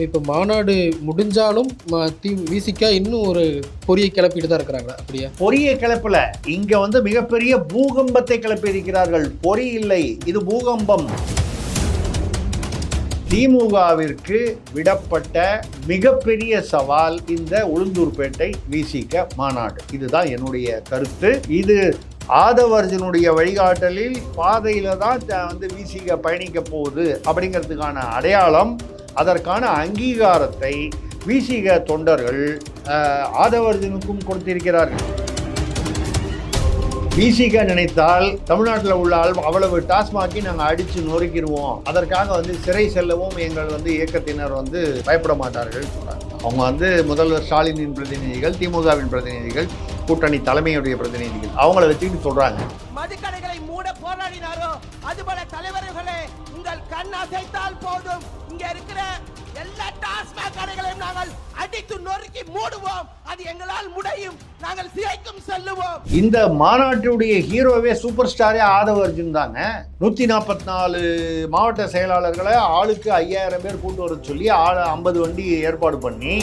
இப்போ மாநாடு முடிஞ்சாலும் விசிகா இன்னும் ஒரு பொறியை கிளப்பிட்டு தான் இருக்கிறாங்க. அப்படியா? பொறியை கிளப்பல, இங்க வந்து மிகப்பெரிய பூகம்பத்தை கிளப்பி இருக்கிறார்கள். பொறி இல்லை, இது பூகம்பம். திமுகவிற்கு விடப்பட்ட மிகப்பெரிய சவால் இந்த உளுந்தூர்பேட்டை விசிக மாநாடு. இதுதான் என்னுடைய கருத்து. இது ஆதவர்ஜனுடைய வழிகாட்டலில் பாதையில தான் வந்து விசிக பயணிக்க போகுது அப்படிங்கிறதுக்கான அடையாளம், அதற்கான அங்கீகாரத்தை விசிக தொண்டர்கள் ஆதவர்ஜனுக்கும் கொடுத்திருக்கிறார்கள். விசிக நினைத்தால் தமிழ்நாட்டில் உள்ள அவ்வளவு டாஸ்மாகி நாங்கள் அடித்து நொறுக்கிடுவோம், அதற்காக வந்து சிறை செல்லவும் எங்கள் வந்து இயக்கத்தினர் வந்து பயப்பட மாட்டார்கள். அவங்க வந்து முதல்வர் ஸ்டாலினின் பிரதிநிதிகள், திமுகவின் பிரதிநிதிகள், கூட்டணி தலைமையுடைய பிரதிநிதிகள், அவங்கள வச்சுக்கிட்டு சொல்றாங்க. மதுக்கடைகளை மூட போராடினாரோ அதுபோல தலைவர்களே, உங்கள் கண் அசைத்தால் போதும், இங்க இருக்கிற எல்லா டாஸ்மாக் கடைகளையும் நாங்கள் அடித்து நொறுக்கி மூடுவோம். அது எங்களால் முடியும், நாங்கள் சிறைக்கும் செல்லுவோம். இந்த மாநாட்டுடைய ஹீரோவே சூப்பர் ஸ்டாரே ஆதவர்ஜுன் தாங்க. 144 மாவட்ட செயலாளர்களை ஆளுக்கு 5000 பேர் கூட்டு வர சொல்லி 50 வண்டி ஏற்பாடு பண்ணி,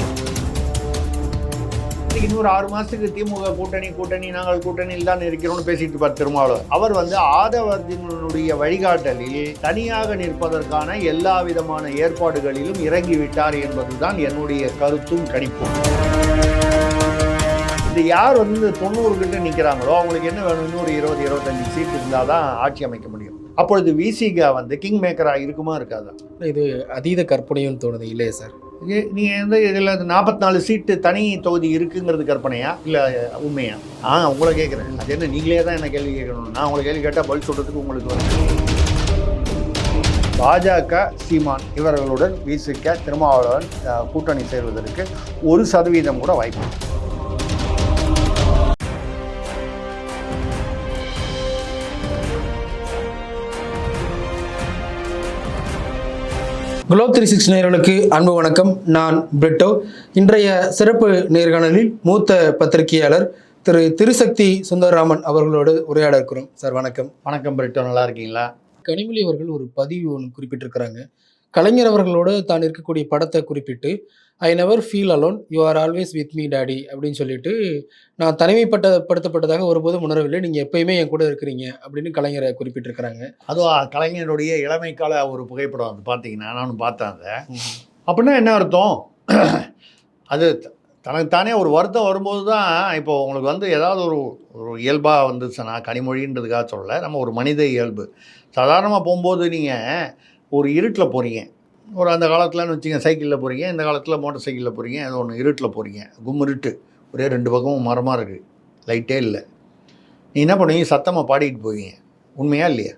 இன்னொரு 6 மாசத்துக்கு திமுக கூட்டணி நாங்கள் கூட்டணியில் தான் இருக்கிறோம்னு பேசிட்டு இருப்பார் திருமாவளவன். அவர் வந்து ஆதவர்ஜனுடைய வழிகாட்டலில் தனியாக நிற்பதற்கான எல்லா விதமான ஏற்பாடுகளிலும் இறங்கிவிட்டார் என்பதுதான் என்னுடைய கருத்தும் கணிப்பும். இது யார் வந்து 90 கிட்ட நிற்கிறாங்களோ அவங்களுக்கு என்ன வேணும், இன்னொரு 20-25 சீட் இருந்தால் தான் ஆட்சி அமைக்க முடியும். அப்பொழுது விசிகா வந்து கிங் மேக்கராக இருக்குமா இருக்காதா? இது அதீத கற்பனையும் தோணுது இல்லையா சார்? நீங்கள் வந்து இதில் 44 சீட்டு தனி தொகுதி இருக்குங்கிறது கற்பனையா இல்லை உண்மையா? உங்களை கேட்குறேன். அது என்ன, நீங்களே தான் என்ன கேள்வி கேட்கணும். நான் உங்களை கேள்வி கேட்டால் பதில் சொல்கிறதுக்கு உங்களுக்கு வந்து பாஜக சீமான் இவர்களுடன் விசிக திருமாவளவன் கூட்டணி சேர்வதற்கு 1% கூட வாய்ப்பு. குளோப் 360 நேயர்களுக்கு அன்பு வணக்கம். நான் பிரிட்டோ. இன்றைய சிறப்பு நேர்காணலில் மூத்த பத்திரிகையாளர் திரு திருசக்தி சுந்தரராமன் அவர்களோடு உரையாட இருக்கிறோம். சார் வணக்கம். வணக்கம் பிரிட்டோ, நல்லா இருக்கீங்களா? கனிமொழி அவர்கள் ஒரு பதிவு ஒன்று குறிப்பிட்டிருக்கிறாங்க. கலைஞர் அவர்களோடு தான் இருக்கக்கூடிய படத்தை குறிப்பிட்டு, I never feel alone, you are always with me daddy அப்படின்னு சொல்லிட்டு, நான் தனிமைப்படுத்தப்பட்டதாக ஒருபோதும் உணரவில்லை, நீங்கள் எப்பயுமே என் கூட இருக்கிறீங்க அப்படின்னு கலைஞரை குறிப்பிட்டிருக்கிறாங்க. அதுவும் கலைஞருடைய இளமை கால ஒரு புகைப்படம் அது பார்த்தீங்கன்னா, நானும் பார்த்தேன். அதை அப்படின்னா என்ன அர்த்தம்? அது தனக்குத்தானே ஒரு வருத்தம் வரும்போது தான். இப்போ உங்களுக்கு வந்து ஏதாவது ஒரு இயல்பாக வந்துச்சுன்னா, கனிமொழின்றதுக்காக சொல்லலை, நம்ம ஒரு மனித இயல்பு. சாதாரணமாக போகும்போது நீங்கள் ஒரு இருட்டில் போகிறீங்க, ஒரு அந்த காலத்தில்னு வச்சுங்க சைக்கிளில் போகிறீங்க, இந்த காலத்தில் மோட்டர் சைக்கிளில் போகிறீங்க, ஏதோ ஒன்று இருட்டில் போகிறீங்க, இருட்டு, ஒரே 2 பக்கமும் மரமாக இருக்குது, லைட்டே இல்லை. நீ என்ன பண்ணுவீங்க? சத்தமாக பாடிக்கிட்டு போவீங்க. உண்மையா இல்லையா?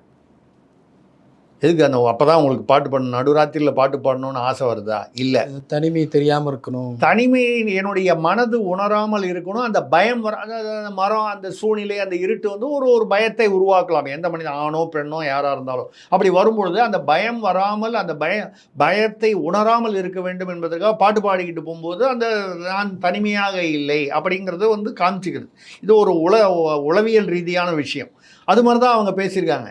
எதுக்கு அந்த அப்போ தான் உங்களுக்கு பாட்டு பாடணும், நடுராத்திரியில் பாட்டு பாடணும்னு ஆசை வருதா? இல்லை, தனிமை தெரியாமல் இருக்கணும், தனிமை என்னுடைய மனது உணராமல் இருக்கணும். அந்த பயம் அதாவது அந்த மரம், அந்த சூழ்நிலை, அந்த இருட்டு வந்து ஒரு பயத்தை உருவாக்கலாம். எந்த மனிதன், ஆணோ பெண்ணோ யாராக இருந்தாலும் அப்படி வரும்பொழுது அந்த பயம் வராமல், அந்த பயத்தை உணராமல் இருக்க வேண்டும் என்பதற்காக பாட்டு பாடிக்கிட்டு போகும்போது அந்த நான் தனிமையாக இல்லை அப்படிங்கிறது வந்து காமிச்சிக்கிறது. இது ஒரு உளவியல் ரீதியான விஷயம். அது மாதிரி தான் அவங்க பேசியிருக்காங்க.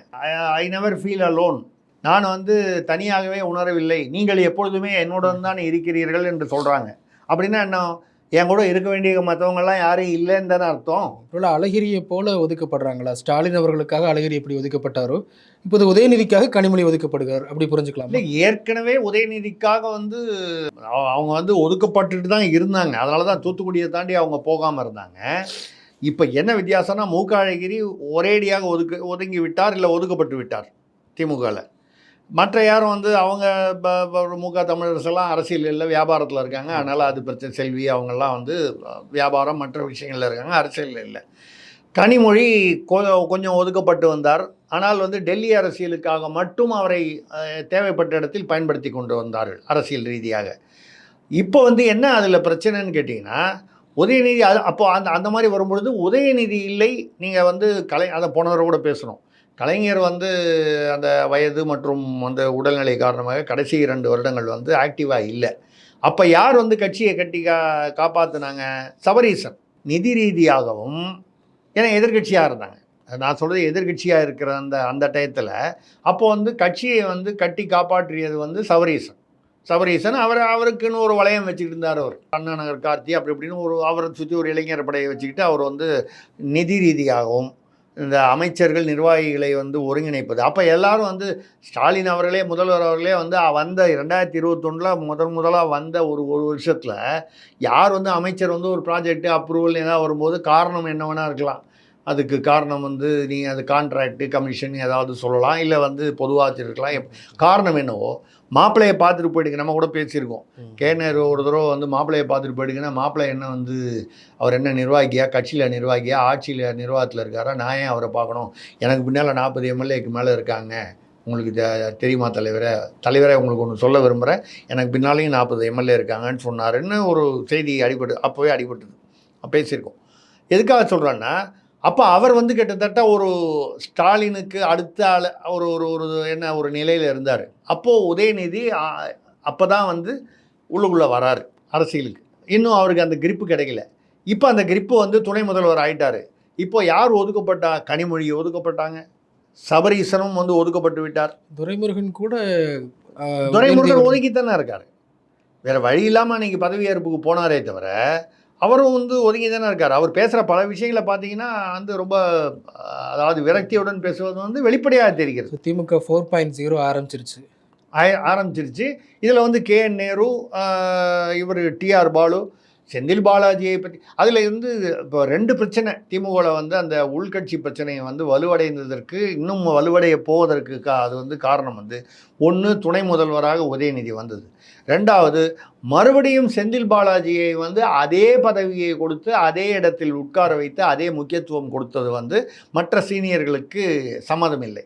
ஐ நெவர் ஃபீல் அலோன், நான் வந்து தனியாகவே உணரவில்லை, நீங்கள் எப்பொழுதுமே என்னுடன் தான் இருக்கிறீர்கள் என்று சொல்கிறாங்க. அப்படின்னா என்ன, என் கூட இருக்க வேண்டிய மற்றவங்கெல்லாம் யாரும் இல்லைன்னு தானே அர்த்தம். இவ்வளோ அழகிரியை போல ஒதுக்கப்படுறாங்களா? ஸ்டாலின் அவர்களுக்காக அழகிரி எப்படி ஒதுக்கப்பட்டாரோ, இப்போது உதயநிதிக்காக கனிமொழி ஒதுக்கப்படுகிறார், அப்படி புரிஞ்சுக்கலாம். இல்லை, ஏற்கனவே உதயநிதிக்காக வந்து அவங்க வந்து ஒதுக்கப்பட்டுட்டு தான் இருந்தாங்க. அதனால தான் தூத்துக்குடியை தாண்டி அவங்க போகாமல் இருந்தாங்க. இப்போ என்ன வித்தியாசம்னா, மூக்க அழகிரி ஒரேடியாக ஒதுங்கி விட்டார், இல்லை ஒதுக்கப்பட்டு விட்டார் திமுகவில். மற்ற யாரும் வந்து அவங்க முக தமிழரசெல்லாம் அரசியல் இல்லை, வியாபாரத்தில் இருக்காங்க. அதனால் அது பிரச்சனை. செல்வி அவங்கெல்லாம் வந்து வியாபாரம் மற்ற விஷயங்களில் இருக்காங்க, அரசியலில் இல்லை. கனிமொழி கொஞ்சம் ஒதுக்கப்பட்டு வந்தார். ஆனால் வந்து டெல்லி அரசியலுக்காக மட்டும் அவரை தேவைப்பட்ட இடத்தில் பயன்படுத்தி கொண்டு வந்தார்கள் அரசியல் ரீதியாக. இப்போ வந்து என்ன அதில் பிரச்சனைன்னு கேட்டிங்கன்னா, உதயநிதி அப்போ அந்த மாதிரி வரும்பொழுது உதயநிதி இல்லை. நீங்கள் வந்து அதை போனவரை கூட பேசுகிறோம். கலைஞர் வந்து அந்த வயது மற்றும் அந்த உடல்நிலை காரணமாக கடைசி 2 வருடங்கள் வந்து ஆக்டிவாக இல்லை. அப்போ யார் வந்து கட்சியை கட்டி காப்பாற்றினாங்க? சபரீசன். நிதி ரீதியாகவும், ஏன்னா எதிர்கட்சியாக இருந்தாங்க. நான் சொல்கிறது எதிர்கட்சியாக இருக்கிற அந்த டயத்தில் அப்போ வந்து கட்சியை வந்து கட்டி காப்பாற்றியது வந்து சபரீசன். சபரீசன் அவருக்குன்னு ஒரு வளையம் வச்சுக்கிட்டு இருந்தார். அவர் அண்ணா நகர் கார்த்தி அப்படி இப்படின்னு அவரை சுற்றி ஒரு இளைஞர் படையை வச்சுக்கிட்டு அவர் நிதி ரீதியாகவும் இந்த அமைச்சர்கள் நிர்வாகிகளை ஒருங்கிணைப்பது. அப்போ எல்லாரும் ஸ்டாலின் அவர்களே முதல்வர் அவர்களே வந்த 2021 முதலாக வந்த ஒரு வருஷத்தில் யார் அமைச்சர் ஒரு ப்ராஜெக்ட் அப்ரூவல் ஏதாவது வரும்போது காரணம் என்ன வேணா இருக்கலாம். அதுக்கு காரணம் நீ அது கான்ட்ராக்டு கமிஷன் ஏதாவது சொல்லலாம், இல்லை பொதுவாக இருக்கலாம். காரணம் என்னவோ மாப்பிள்ளையை பார்த்துட்டு போயிடுங்க. நம்ம கூட பேசியிருக்கோம். கேனர் ஒரு தடவை மாப்பிள்ளையை பார்த்துட்டு போயிடுங்கன்னா மாப்பிள்ளை என்ன அவர் என்ன நிர்வாகியா, கட்சியில் நிர்வாகியா, ஆட்சியில் நிர்வாகத்தில் இருக்காரா, நான் ஏன் அவரை பார்க்கணும், எனக்கு பின்னால் 40 எம்எல்ஏக்கு மேலே இருக்காங்க, உங்களுக்கு தெரியுமா தலைவரை உங்களுக்கு ஒன்று சொல்ல விரும்புகிறேன், எனக்கு பின்னாலேயும் 40 எம்எல்ஏ இருக்காங்கன்னு சொன்னாருன்னு ஒரு செய்தி அப்போவே அடிபட்டுது. பேசியிருக்கோம். எதுக்காக சொல்கிறேன்னா, அப்போ அவர் கிட்டத்தட்ட ஒரு ஸ்டாலினுக்கு அடுத்த ஒரு நிலையில் இருந்தார். அப்போது உதயநிதி அப்போ தான் உள்ளுக்குள்ளே வராரு அரசியலுக்கு. இன்னும் அவருக்கு அந்த கிரிப்பு கிடைக்கல. இப்போ அந்த கிரிப்பு துணை முதல்வர் ஆயிட்டார். இப்போ யார் ஒதுக்கப்பட்டா? கனிமொழி ஒதுக்கப்பட்டாங்க, சபரீசனும் ஒதுக்கப்பட்டு விட்டார். துரைமுருகன் கூட துரைமுருகன் ஒதுக்கித்தானே இருக்கார். வேறு வழி இல்லாமல் அன்றைக்கி பதவியேற்புக்கு போனாரே தவிர அவரும் ஒதுங்கி தானே இருக்கார். அவர் பேசுகிற பல விஷயங்களை பார்த்தீங்கன்னா ரொம்ப அதாவது விரக்தியுடன் பேசுவது வெளிப்படையாக தெரிகிறது. திமுக 4.0 ஆரம்பிச்சிருச்சு. இதில் KN நேரு, இவர் TR பாலு, செந்தில் பாலாஜியை பற்றி அதில் இப்போ 2 பிரச்சனை திமுகவில் அந்த உள்கட்சி பிரச்சனையை வலுவடைந்ததற்கு இன்னும் வலுவடைய போவதற்கு அது காரணம் ஒன்று துணை முதல்வராக உதயநிதி வந்தது. 2வது மறுபடியும் செந்தில் பாலாஜியை அதே பதவியை கொடுத்து அதே இடத்தில் உட்கார வைத்து அதே முக்கியத்துவம் கொடுத்தது மற்ற சீனியர்களுக்கு சம்மதம் இல்லை.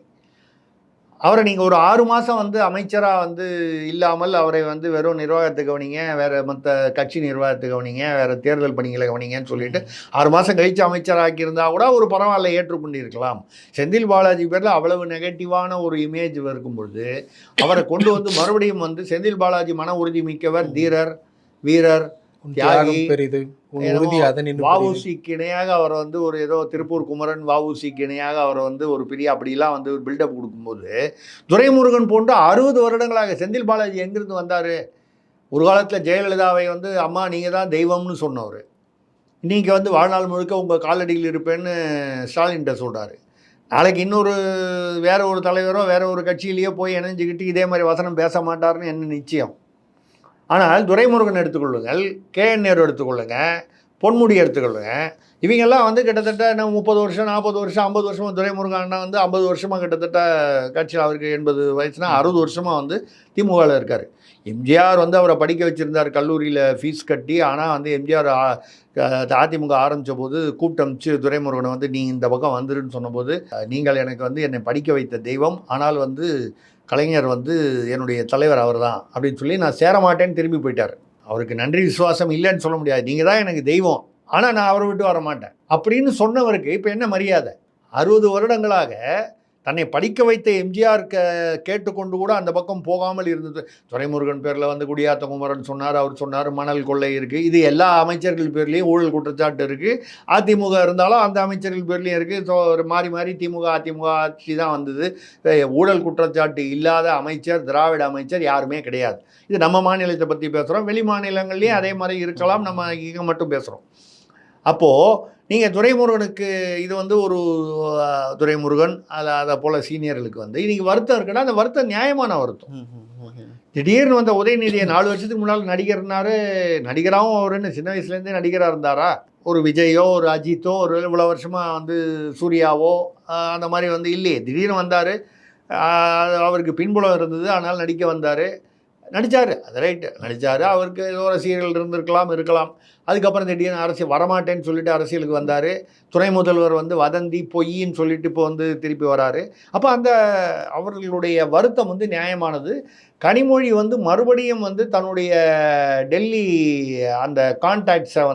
அவரை நீங்கள் ஒரு 6 மாதம் அமைச்சராக இல்லாமல் அவரை வெறும் நிர்வாகத்தை கவனிங்க, வேறு மற்ற கட்சி நிர்வாகத்தை கவனிங்க, வேறு தேர்தல் பணிகளை கவனிங்கன்னு சொல்லிட்டு 6 மாதம் கழித்து அமைச்சராக்கியிருந்தா கூட ஒரு பரவாயில்ல ஏற்றுக்கொண்டிருக்கலாம். செந்தில் பாலாஜி பேரில் அவ்வளவு நெகட்டிவான ஒரு இமேஜ் இருக்கும்பொழுது அவரை கொண்டு மறுபடியும் செந்தில் பாலாஜி மன உறுதி மிக்கவர், தீரர், வீரர், தியாகி, வஉசிக்கு இணையாக அவர் ஒரு ஏதோ திருப்பூர் குமரன் வஉசிக்கு இணையாக அவர் ஒரு பெரிய அப்படிலாம் ஒரு பில்டப் கொடுக்கும்போது துரைமுருகன் போன்று 60 வருடங்களாக செந்தில் பாலாஜி எங்கிருந்து வந்தார்? ஒரு காலத்தில் ஜெயலலிதாவை அம்மா நீங்கள் தான் தெய்வம்னு சொன்னவர், நீங்கள் வாழ்நாள் முழுக்க உங்கள் காலடியில் இருப்பேன்னு ஸ்டாலின்கிட்ட சொல்கிறாரு. நாளைக்கு வேற ஒரு தலைவரோ வேற ஒரு கட்சியிலேயோ போய் இணைஞ்சிக்கிட்டு இதே மாதிரி வசனம் பேச மாட்டார்னு என்ன நிச்சயம்? ஆனால் துரைமுருகன் எடுத்துக்கொள்ளுங்கள், KN நேரு எடுத்துக்கொள்ளுங்க, பொன்முடி எடுத்துக்கொள்ளுங்க. இவங்கெல்லாம் கிட்டத்தட்ட 30 வருஷம் 40 வருஷம் 50 வருஷமாக துரைமுருகன் அண்ணா 50 வருஷமாக கிட்டத்தட்ட கட்சியில், அவருக்கு 80 வயசுனா 60 வருஷமாக திமுகவில் இருக்கார். எம்ஜிஆர் அவரை படிக்க வச்சுருந்தார் கல்லூரியில் ஃபீஸ் கட்டி. ஆனால் எம்ஜிஆர் அதிமுக ஆரம்பித்த போது கூப்பிட்டு அமிச்சு துரைமுருகனை நீ இந்த பக்கம் வந்துருன்னு சொன்னபோது, நீங்கள் எனக்கு என்னை படிக்க வைத்த தெய்வம், ஆனால் கலைஞர் என்னுடைய தலைவர் அவர் தான் அப்படின்னு சொல்லி நான் சேரமாட்டேன்னு திரும்பி போயிட்டார். அவருக்கு நன்றி விசுவாசம் இல்லைன்னு சொல்ல முடியாது, நீங்கள் தான் எனக்கு தெய்வம், ஆனால் நான் அவரை விட்டு வர மாட்டேன் அப்படின்னு சொன்னவருக்கு இப்போ என்ன மரியாதை? 60 வருடங்களாக தன்னை படிக்க வைத்த எம்ஜிஆர் கேட்டுக்கொண்டு கூட அந்த பக்கம் போகாமல் இருந்தது. துரைமுருகன் பேரில் குடியாத்த குமரன் சொன்னார், அவர் சொன்னார் மணல் கொள்ளை இருக்குது, இது எல்லா அமைச்சர்கள் பேர்லேயும் ஊழல் குற்றச்சாட்டு இருக்குது. அதிமுக இருந்தாலும் அந்த அமைச்சர்கள் பேர்லேயும் இருக்குது. மாறி மாறி திமுக அதிமுக ஆட்சி தான் வந்தது. ஊழல் குற்றச்சாட்டு இல்லாத அமைச்சர், திராவிட அமைச்சர் யாருமே கிடையாது. இது நம்ம மாநிலத்தை பற்றி பேசுகிறோம், வெளி மாநிலங்கள்லேயும் அதே மாதிரி இருக்கலாம், நம்ம இங்கே மட்டும் பேசுகிறோம். அப்போது நீங்கள் துரைமுருகனுக்கு இது ஒரு துரைமுருகன் அதை போல் சீனியர்களுக்கு இன்றைக்கி வருத்தம் இருக்குன்னா அந்த வருத்தம் நியாயமான வருத்தம். திடீர்னு உதயநிதியை 4 வருஷத்துக்கு முன்னால் நடிகர்னாரு. நடிகராகவும் அவர் என்ன சின்ன வயசுலேருந்தே நடிகராக இருந்தாரா? ஒரு விஜயோ ஒரு அஜித்தோ ஒரு இவ்வளோ வருஷமாக சூர்யாவோ அந்த மாதிரி இல்லையே. திடீர்னு வந்தார், அவருக்கு பின்புலம் இருந்தது, ஆனால் நடிக்க வந்தார், நடித்தார். அது ரைட்டு, நடித்தார். அவருக்கு ஏதோ ரசிகர்கள் இருக்கலாம். அதுக்கப்புறம் திடீர்னு அரசியல் வரமாட்டேன்னு சொல்லிட்டு அரசியலுக்கு வந்தார். துணை முதல்வர் வதந்தி பொய்ன்னு சொல்லிட்டு இப்போ திருப்பி வராரு. அப்போ அவர்களுடைய வருத்தம் நியாயமானது. கனிமொழி மறுபடியும் தன்னுடைய டெல்லி அந்த கான்டாக்ட்ஸை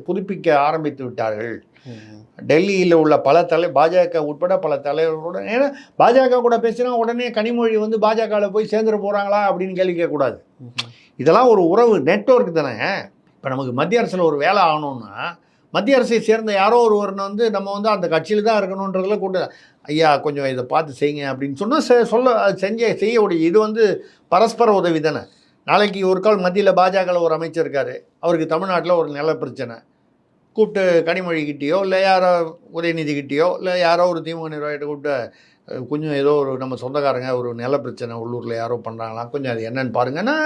புதுப்பிக்க ஆரம்பித்து விட்டார்கள். டெல்லியில் உள்ள பல பாஜக உட்பட பல தலைவர்களோட, ஏன்னா பாஜக கூட பேசினா உடனே கனிமொழி பாஜகவில் போய் சேர்ந்துட போகிறாங்களா அப்படின்னு கேள்வி கேட்கக்கூடாது. இதெல்லாம் ஒரு உறவு நெட்வொர்க் தானே. இப்போ நமக்கு மத்திய அரசில் ஒரு வேலை ஆகணும்னா மத்திய அரசை சேர்ந்த யாரோ ஒருவர்னு நம்ம அந்த கட்சியில் தான் இருக்கணுன்றதில் கூட ஐயா கொஞ்சம் இதை பார்த்து செய்யுங்க அப்படின்னு சொன்னால் செய்யக்கூடிய இது பரஸ்பர உதவி தானே. நாளைக்கு ஒரு கால் மத்தியில் பாஜகவில் ஒரு அமைச்சர் இருக்கார், அவருக்கு தமிழ்நாட்டில் ஒரு நில பிரச்சனை, கூப்பிட்டு கனிமொழிக்கிட்டேயோ இல்லை யாரோ உதயநிதிக்கிட்டேயோ இல்லை யாரோ ஒரு திமுக நிர்வாகிட்ட கூப்பிட்டு கொஞ்சம் ஏதோ ஒரு நம்ம சொந்தக்காரங்க ஒரு நில பிரச்சனை உள்ளூரில் யாரோ பண்ணுறாங்களாம், கொஞ்சம் அது என்னன்னு பாருங்கன்னா,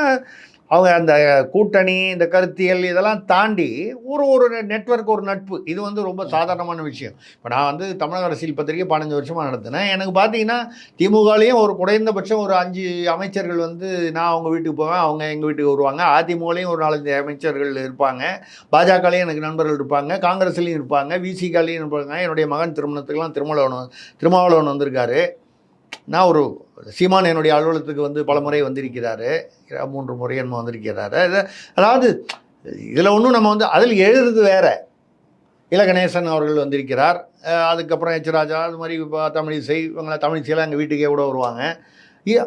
அவங்க அந்த கூட்டணி இந்த கருத்தியல் இதெல்லாம் தாண்டி ஒரு நெட்வொர்க் ஒரு நட்பு இது வந்து ரொம்ப சாதாரணமான விஷயம். இப்போ நான் வந்து தமிழக அரசியல் பத்திரிகை 15 வருஷமாக நடத்தினேன். எனக்கு பார்த்தீங்கன்னா திமுகலேயும் ஒரு குறைந்தபட்சம் ஒரு 5 அமைச்சர்கள் வந்து நான் அவங்க வீட்டுக்கு போவேன், அவங்க எங்கள் வீட்டுக்கு வருவாங்க. அதிமுகலேயும் ஒரு 4-5 அமைச்சர்கள் இருப்பாங்க, பாஜகலேயும் எனக்கு நண்பர்கள் இருப்பாங்க, காங்கிரஸ்லேயும் இருப்பாங்க, விசிகாலேயும் இருப்பாங்க. என்னுடைய மகன் திருமணத்துக்கெல்லாம் திருமாவளவன் வந்திருக்காரு. நான் ஒரு சீமான் என்னுடைய அலுவலகத்துக்கு வந்து பல முறை வந்திருக்கிறாரு, 3 முறை என்ன வந்திருக்கிறாரு. அதாவது இதில் ஒன்றும் நம்ம வந்து அதில் எழுதுறது வேறு. இலகணேசன் அவர்கள் வந்திருக்கிறார், அதுக்கப்புறம் எச் ராஜா, அது மாதிரி இப்போ தமிழிசை, இவங்களை தமிழிசையெல்லாம் எங்கள் வீட்டுக்கே கூட வருவாங்க.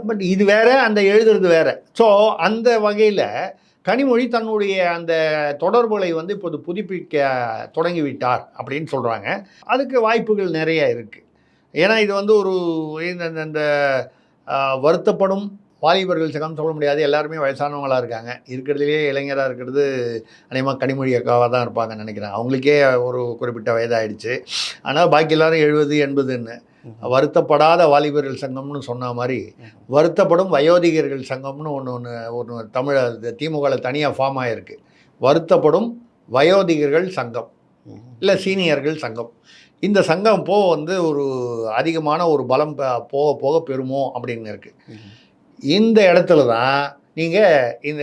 பட் இது வேறு, அந்த எழுதுறது வேறு. ஸோ அந்த வகையில் கனிமொழி தன்னுடைய அந்த தொடர்புகளை வந்து இப்போது புதுப்பிக்க தொடங்கிவிட்டார் அப்படின்னு சொல்கிறாங்க. அதுக்கு வாய்ப்புகள் நிறைய இருக்குது. ஏன்னா இது வந்து ஒரு இந்த வருத்தப்படும் வாலிபர்கள் சங்கம் சொல்ல முடியாது, எல்லாருமே வயசானவங்களாக இருக்காங்க. இருக்கிறதுலே இளைஞராக இருக்கிறது அநேகமாக கனிமொழி அக்காவாக தான் இருப்பாங்கன்னு நினைக்கிறேன். அவங்களுக்கே ஒரு குறிப்பிட்ட வயதாகிடுச்சு. ஆனால் பாக்கி எல்லாரும் 70, 80ன்னு. வருத்தப்படாத வாலிபர்கள் சங்கம்னு சொன்ன மாதிரி வருத்தப்படும் வயோதிகர்கள் சங்கம்னு ஒன்று தமிழ் திமுகவில் தனியாக ஃபார்ம் ஆகிருக்கு. வருத்தப்படும் வயோதிகர்கள் சங்கம் இல்லை சீனியர்கள் சங்கம். இந்த சங்கம் வந்து ஒரு அதிகமான ஒரு பலம் போக போக பெறுமோ அப்படின்னு இருக்குது. இந்த இடத்துல தான் இந்த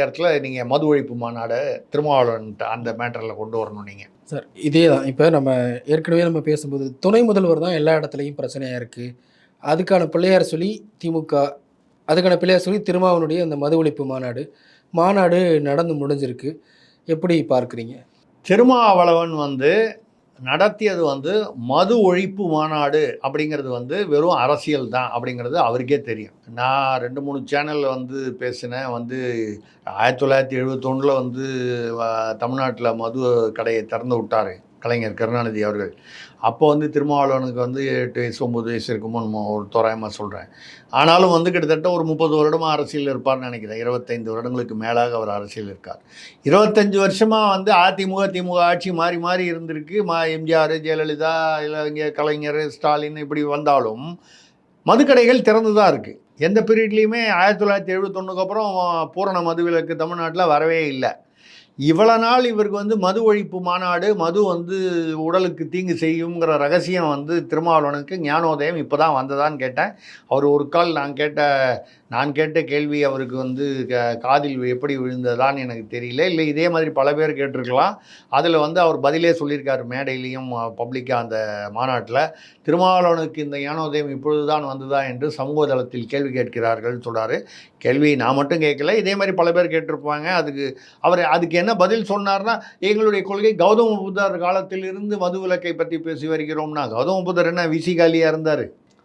இடத்துல நீங்கள் மது ஒழிப்பு மாநாடு திருமாவளவன் அந்த மேட்டரில் கொண்டு வரணும் நீங்கள் சார். இதே தான் இப்போ நம்ம ஏற்கனவே நம்ம பேசும்போது துணை முதல்வர் தான் எல்லா இடத்துலையும் பிரச்சனையாக இருக்குது. அதுக்கான பிள்ளையார் சொல்லி திமுக, அதுக்கான பிள்ளையார் சொல்லி திருமாவளவனுடைய அந்த மது ஒழிப்பு மாநாடு நடந்து முடிஞ்சிருக்கு. எப்படி பார்க்குறீங்க? திருமாவளவன் வந்து நடத்தியது வந்து மது ஒழிப்பு மாநாடு அப்படிங்கிறது வந்து வெறும் அரசியல் தான் அப்படிங்கிறது அவருக்கே தெரியும். நான் 2-3 சேனலில் வந்து பேசினேன். வந்து 1971 வந்து தமிழ்நாட்டில் மது கடையை திறந்து விட்டார் கலைஞர் கருணாநிதி அவர்கள். அப்போ வந்து திருமாவளவனுக்கு வந்து 8 வயசு 9 வயசு இருக்குமோ நம்ம ஒரு தோராயமாக சொல்கிறேன். ஆனாலும் வந்து கிட்டத்தட்ட ஒரு 30 வருடமாக அரசியல் இருப்பார்னு நினைக்கிறேன். 25 வருடங்களுக்கு மேலாக அவர் அரசியல் இருக்கார். 25 வருஷமாக வந்து அதிமுக திமுக ஆட்சி மாறி மாறி இருந்திருக்கு. எம்ஜிஆர், ஜெயலலிதா, இல்லை இங்கே கலைஞர், ஸ்டாலின் இப்படி வந்தாலும் மதுக்கடைகள் திறந்து தான் இருக்குது. எந்த பீரியட்லேயுமே 1971 அப்புறம் பூரண மதுவிலக்கு தமிழ்நாட்டில் வரவே இல்லை. இவ்வளோ நாள் இவருக்கு வந்து மது ஒழிப்பு மாநாடு, மது வந்து உடலுக்கு தீங்கு செய்யுங்கிற ரகசியம் வந்து திருமாவளவனுக்கு ஞானோதயம் இப்போ தான் வந்ததான்னு கேட்டேன். அவர் ஒரு கால் நான் கேட்ட கேள்வி அவருக்கு வந்து காதில் எப்படி விழுந்ததான்னு எனக்கு தெரியல. இல்லை இதே மாதிரி பல பேர் கேட்டிருக்கலாம். அதில் வந்து அவர் பதிலே சொல்லியிருக்காரு மேடையிலையும் பப்ளிக்காக அந்த மாநாட்டில். திருமாவளவனுக்கு இந்த ஞானோதயம் இப்பொழுது தான் வந்ததா என்று சமூக தளத்தில் கேள்வி கேட்கிறார்கள் சொல்கிறாரு. கேள்வி நான் மட்டும் கேட்கல, இதே மாதிரி பல பேர் கேட்டிருப்பாங்க. அதுக்கு என்ன பதில் சொன்னார்னா, எங்களுடைய கொள்கை கௌதம புத்தர் காலத்திலிருந்து மது விலக்கை பற்றி பேசி வருகிறோம்னா, கௌதம புத்தர் என்ன விசிகாலியாக இருந்தார்?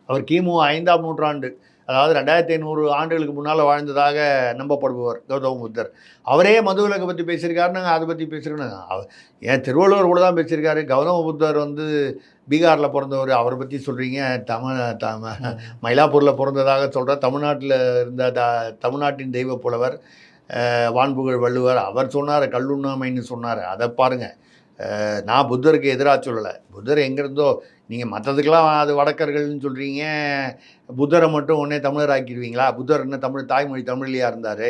அவர் கிமு 5ஆம் நூற்றாண்டு, அதாவது 2500 ஆண்டுகளுக்கு முன்னால் வாழ்ந்ததாக நம்பப்படுபவர் கௌதம புத்தர். அவரே மதுவிலக்கை பற்றி பேசியிருக்காரு, நாங்கள் அதை பற்றி பேசுகிறோம். ஏன் திருவள்ளுவர் கூட தான் பேசியிருக்காரு. கௌதம புத்தர் வந்து பீகாரில் பிறந்தவர், அவரை பற்றி சொல்கிறீங்க. மயிலாப்பூரில் பிறந்ததாக சொல்கிறார். தமிழ்நாட்டில் இருந்த தமிழ்நாட்டின் தெய்வ புலவர் வான்புகழ் வள்ளுவர், அவர் சொன்னார் கல்லுண்ணாமைன்னு சொன்னார். அதை பாருங்கள். நான் புத்தருக்கு எதிராக சொல்லலை. புத்தர் எங்கேருந்தோ, நீங்கள் மற்றதுக்கெல்லாம் அது வடக்கர்கள்னு சொல்கிறீங்க, புத்தரை மட்டும் உடனே தமிழர் ஆக்கிடுவீங்களா? புத்தர் என்ன தாய்மொழி தமிழ்லையாக இருந்தார்?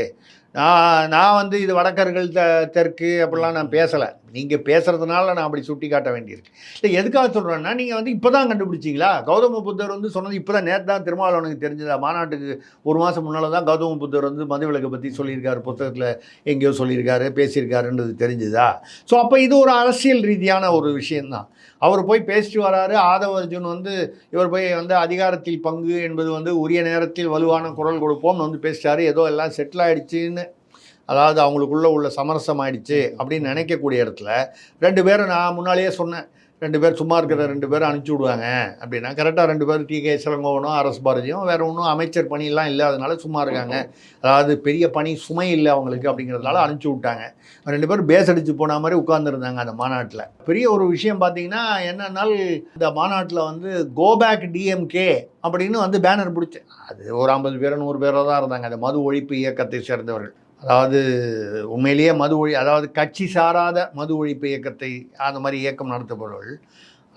நான் வந்து இது வடக்கர்கள் தெற்கு அப்படிலாம் நான் பேசலை. நீங்கள் பேசுகிறதுனால நான் அப்படி சுட்டி காட்ட வேண்டியிருக்கு. இல்லை எதுக்காக சொல்கிறேன்னா, நீங்கள் வந்து இப்போ தான் கண்டுபிடிச்சிங்களா? கௌதம புத்தர் வந்து சொன்னது இப்போ தான், நேற்று தான் திருமாவளவனுக்கு தெரிஞ்சதா? மாநாட்டுக்கு 1 மாதம் முன்னால் தான் கௌதம புத்தர் வந்து மதுவிலக்கை பற்றி சொல்லியிருக்காரு, புத்தகத்தில் எங்கேயோ சொல்லியிருக்காரு, பேசியிருக்காருன்றது தெரிஞ்சுதா? ஸோ அப்போ இது ஒரு அரசியல் ரீதியான ஒரு விஷயந்தான். அவர் போய் பேசிட்டு வராரு. ஆதவ அர்ஜுன் வந்து இவர் போய் வந்து அதிகாரத்தில் பங்கு என்பது வந்து உரிய நேரத்தில் வலுவான குரல் கொடுப்போம்னு வந்து பேசிட்டாரு. ஏதோ எல்லாம் செட்டில் ஆகிடுச்சின்னு, அதாவது அவங்களுக்குள்ளே உள்ள சமரசம் ஆகிடுச்சு அப்படின்னு நினைக்கக்கூடிய இடத்துல 2 பேரை நான் முன்னாலேயே சொன்னேன், 2 பேர் சும்மா இருக்கிற 2 பேரை அனுப்பிச்சி விடுவாங்க அப்படின்னா. கரெக்டாக 2 பேர் டிகே சிலங்கோவனும் அரசு பாரதியும், வேறு ஒன்றும் அமைச்சர் பணியெல்லாம் இல்லை, அதனால சும்மா இருக்காங்க, அதாவது பெரிய பணி சுமை இல்லை அவங்களுக்கு அப்படிங்கிறதுனால அனுப்பிச்சி விட்டாங்க. 2 பேரும் பேஸ் அடித்து போன மாதிரி உட்காந்துருந்தாங்க அந்த மாநாட்டில். பெரிய ஒரு விஷயம் பார்த்தீங்கன்னா என்னன்னால், இந்த மாநாட்டில் வந்து கோபேக் டிஎம்கே அப்படின்னு வந்து பேனர் பிடிச்சி, அது ஒரு 50 பேரோ 100 பேரோ தான் இருந்தாங்க, அந்த மது ஒழிப்பு இயக்கத்தை சேர்ந்தவர்கள். அதாவது உண்மையிலேயே அதாவது கட்சி சாராத மது ஒழிப்பு இயக்கத்தை அந்த மாதிரி இயக்கம் நடத்தப்படுவர்கள்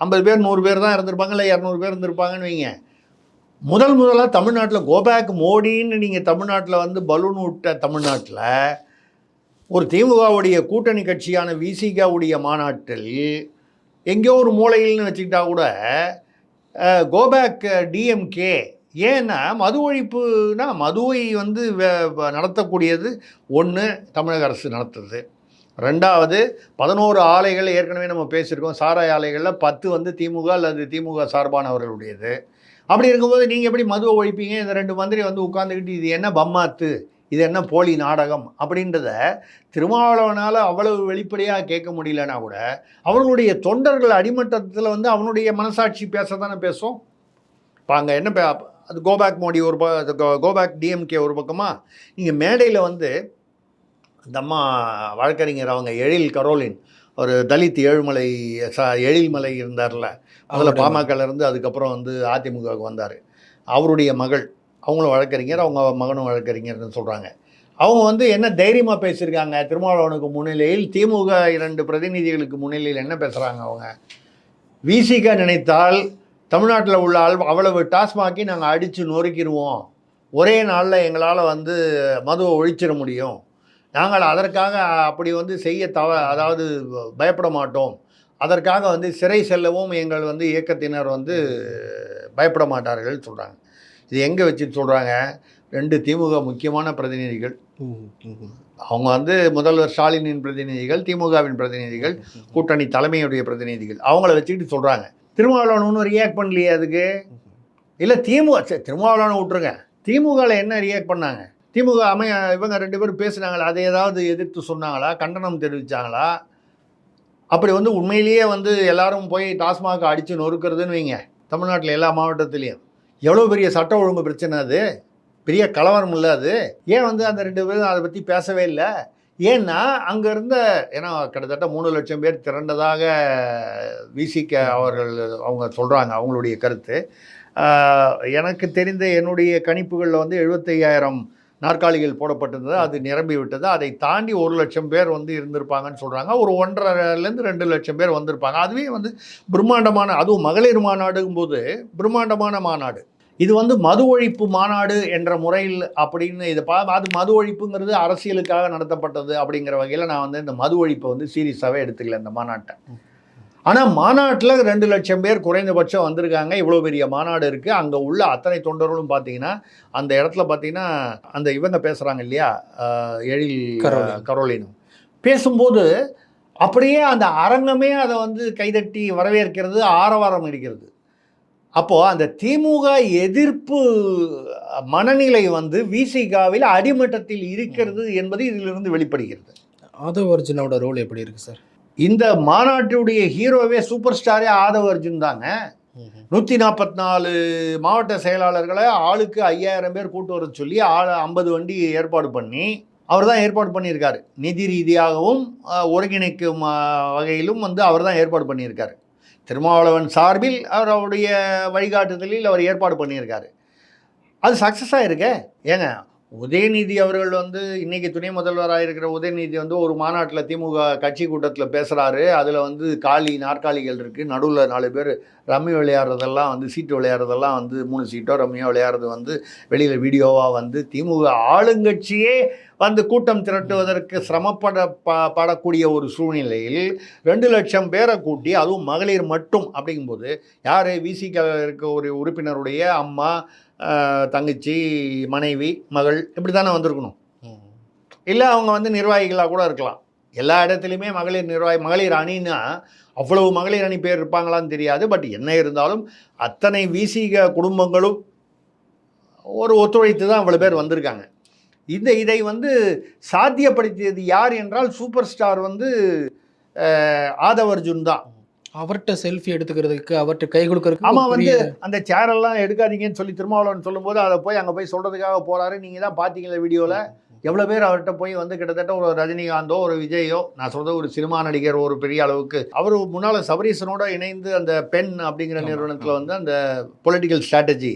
50 பேர் 100 பேர் தான் இருந்திருப்பாங்க, இல்லை 200 பேர் இருந்திருப்பாங்கன்னு வைங்க. முதலாக தமிழ்நாட்டில் கோபேக் மோடின்னு நீங்கள் தமிழ்நாட்டில் வந்து பலூன் விட்ட தமிழ்நாட்டில் ஒரு திமுகவுடைய கூட்டணி கட்சியான விசிகாவுடைய மாநாட்டில் எங்கேயோ ஒரு மூலையில்னு வச்சுக்கிட்டா கூட கோபேக் டிஎம்கே. ஏன்னா மது ஒழிப்புனா மதுவை வந்து நடத்தக்கூடியது ஒன்று தமிழக அரசு நடத்துது. 2வது 11 ஆலைகள் ஏற்கனவே நம்ம பேசியிருக்கோம். சாராய ஆலைகளில் 10 வந்து திமுக அல்லது திமுக சார்பானவர்களுடையது. அப்படி இருக்கும்போது நீங்கள் எப்படி மதுவை ஒழிப்பீங்க? இந்த 2 மந்திரி வந்து உட்காந்துக்கிட்டு இது என்ன பம்மாத்து, இது என்ன போலி நாடகம் அப்படின்றத திருமாவளவனால் அவ்வளவு வெளிப்படையாக கேட்க முடியலன்னா கூட அவர்களுடைய தொண்டர்கள் அடிமட்டத்தில் வந்து அவனுடைய மனசாட்சி பேச தானே பேசும். இப்போ அங்கே என்ன அது கோபேக் மோடி ஒரு கோபேக் டிஎம்கே ஒரு பக்கமாக, நீங்கள் மேடையில் வந்து அந்த அம்மா வழக்கறிஞர் அவங்க எழில் கரோலின், ஒரு தலித் எழில்மலை இருந்தார்ல, அதில் பாமகல இருந்து அதுக்கப்புறம் வந்து அதிமுகவுக்கு வந்தார். அவருடைய மகள், அவங்களும் வழக்கறிஞர், அவங்க மகனும் வழக்கறிஞர்னு சொல்கிறாங்க. அவங்க வந்து என்ன தைரியமாக பேசியிருக்காங்க திருமாவளவனுக்கு முன்னிலையில், திமுக 2 பிரதிநிதிகளுக்கு முன்னிலையில் என்ன பேசுகிறாங்க அவங்க? விசிக நினைத்தால் தமிழ்நாட்டில் உள்ள அவ்வளவு டாஸ்மாகி நாங்கள் அடித்து நொறுக்கிடுவோம், ஒரே நாளில் எங்களால் வந்து மதுவை ஒழிச்சிட முடியும், நாங்கள் அதற்காக அப்படி வந்து அதாவது பயப்பட மாட்டோம், அதற்காக வந்து சிறை செல்லவும் எங்கள் வந்து இயக்கத்தினர் வந்து பயப்பட மாட்டார்கள் சொல்கிறாங்க. இது எங்கே வச்சு சொல்கிறாங்க? 2 திமுக முக்கியமான பிரதிநிதிகள், அவங்க வந்து முதல்வர் ஸ்டாலினின் பிரதிநிதிகள், திமுகவின் பிரதிநிதிகள், கூட்டணி தலைமையுடைய பிரதிநிதிகள், அவங்கள வச்சுக்கிட்டு சொல்கிறாங்க. திருமாவளவன் ஒன்றும் ரியாக்ட் பண்ணலையே அதுக்கு. இல்லை திருமாவளவனை விட்டுருங்க, திமுகவில் என்ன ரியாக்ட் பண்ணாங்க? திமுக இவங்க 2 பேரும் பேசுனாங்களா? அதை ஏதாவது எதிர்த்து சொன்னாங்களா? கண்டனம் தெரிவித்தாங்களா? அப்படி வந்து உண்மையிலேயே வந்து எல்லாரும் போய் டாஸ்மாக அடித்து நொறுக்கிறதுன்னு வைங்க, தமிழ்நாட்டில் எல்லா மாவட்டத்துலேயும் எவ்வளோ பெரிய சட்ட ஒழுங்கு பிரச்சனை, அது பெரிய கலவரம் இல்லை அது. ஏன் வந்து அந்த 2 பேரும் அதை பற்றி பேசவே இல்லை? ஏன்னா அங்கே இருந்த, ஏன்னா கிட்டத்தட்ட 3 லட்சம் பேர் திரண்டதாக விசிக அவங்க சொல்கிறாங்க, அவங்களுடைய கருத்து. எனக்கு தெரிந்த என்னுடைய கணிப்புகளில் வந்து 75,000 நாற்காலிகள் போடப்பட்டிருந்தது, அது நிரம்பி விட்டது. அதை தாண்டி 1 லட்சம் பேர் வந்து இருந்திருப்பாங்கன்னு சொல்கிறாங்க. ஒரு 1.5லேருந்து 2 லட்சம் பேர் வந்திருப்பாங்க. அதுவே வந்து பிரம்மாண்டமான, அதுவும் மகளிர் மாநாடுங்கும்போது பிரம்மாண்டமான மாநாடு. இது வந்து மது ஒழிப்பு மாநாடு என்ற முறையில் அப்படின்னு அது மது ஒழிப்புங்கிறது அரசியலுக்காக நடத்தப்பட்டது அப்படிங்கிற வகையில் நான் வந்து இந்த மது ஒழிப்பை வந்து சீரியஸாகவே எடுத்துக்கல இந்த மாநாட்டை. ஆனால் மாநாட்டில் 2 லட்சம் பேர் குறைந்தபட்சம் வந்திருக்காங்க. இவ்வளோ பெரிய மாநாடு இருக்குது. அங்கே உள்ள அத்தனை தொண்டர்களும் பார்த்தீங்கன்னா அந்த இடத்துல பார்த்தீங்கன்னா அந்த இவங்க பேசுகிறாங்க இல்லையா, எழில் கரோலினும் பேசும்போது அப்படியே அந்த அரங்கமே அதை வந்து கைதட்டி வரவேற்கிறது, ஆரவாரம் அடிக்கிறது. அப்போது அந்த திமுக எதிர்ப்பு மனநிலை வந்து விசிகாவில் அடிமட்டத்தில் இருக்கிறது என்பது இதிலிருந்து வெளிப்படுகிறது. ஆதவ் அர்ஜுனோட ரோல் எப்படி இருக்குது சார்? இந்த மாநாட்டுடைய ஹீரோவே சூப்பர் ஸ்டாரே ஆதவ் அர்ஜுன் தாங்க. 144 மாவட்ட செயலாளர்களை ஆளுக்கு 5000 பேர் கூட்டு வர சொல்லி 50 வண்டி ஏற்பாடு பண்ணி அவர் தான் ஏற்பாடு பண்ணியிருக்காரு. நிதி ரீதியாகவும் ஒருங்கிணைக்கும் வகையிலும் வந்து அவர் தான் ஏற்பாடு பண்ணியிருக்காரு. திருமாவளவன் சார்பில் அவருடைய வழிகாட்டுதலில் அவர் ஏற்பாடு பண்ணியிருக்காரு. அது சக்ஸஸாக இருக்கே. ஏங்க, உதயநிதி அவர்கள் வந்து இன்றைக்கி துணை முதல்வராக இருக்கிற உதயநிதி வந்து ஒரு மாநாட்டில் திமுக கட்சி கூட்டத்தில் பேசுகிறாரு. அதில் வந்து நாற்காலிகள் இருக்குது, நடுவில் 4 பேர் ரம்மி விளையாடுறதெல்லாம் வந்து சீட்டு விளையாடுறதெல்லாம் வந்து 3 சீட்டோ ரம்மியோ விளையாடுறது வந்து வெளியில் வீடியோவாக வந்து திமுக ஆளுங்கட்சியே வந்து கூட்டம் திரட்டுவதற்கு படக்கூடிய ஒரு சூழ்நிலையில் 2 லட்சம் பேரை கூட்டி, அதுவும் மகளிர் மட்டும் அப்படிங்கும்போது, யார் விசிக இருக்க ஒரு உறுப்பினருடைய அம்மா, தங்கச்சி, மனைவி, மகள் இப்படி தானே வந்திருக்கணும். இல்லை அவங்க வந்து நிர்வாகிகளாக கூட இருக்கலாம். எல்லா இடத்துலையுமே மகளிர் அணின்னா அவ்வளவு மகளிர் அணி பேர் இருப்பாங்களான்னு தெரியாது. பட் என்ன இருந்தாலும் அத்தனை விசிக குடும்பங்களும் ஒரு ஒத்துழைத்து தான் அவ்வளோ பேர் வந்திருக்காங்க. இதை வந்து சாத்தியப்படுத்தியது யார் என்றால் சூப்பர் ஸ்டார் வந்து ஆதவ் அர்ஜுன் தான். அவர்கிட்ட செல்ஃபி எடுத்துக்கிறதுக்கு, அவர்கிட்ட கை கொடுக்கறதுக்கு. ஆமாம், வந்து அந்த சேரெல்லாம் எடுக்காதீங்கன்னு சொல்லி திருமாவளவன் சொல்லும்போது அதை போய் அங்கே போய் சொல்கிறதுக்காக போகிறாரு. நீங்கள் தான் பார்த்தீங்களா வீடியோவில் எவ்வளோ பேர் அவர்கிட்ட போய் வந்து கிட்டத்தட்ட ஒரு ரஜினிகாந்தோ ஒரு விஜயோ, நான் சொல்கிறது ஒரு சினிமா நடிகர் ஒரு பெரிய அளவுக்கு, அவர் முன்னால் சபரீசனோட இணைந்து அந்த பென் அப்படிங்கிற நிறுவனத்தில் வந்து அந்த பொலிட்டிக்கல் ஸ்ட்ராட்டஜி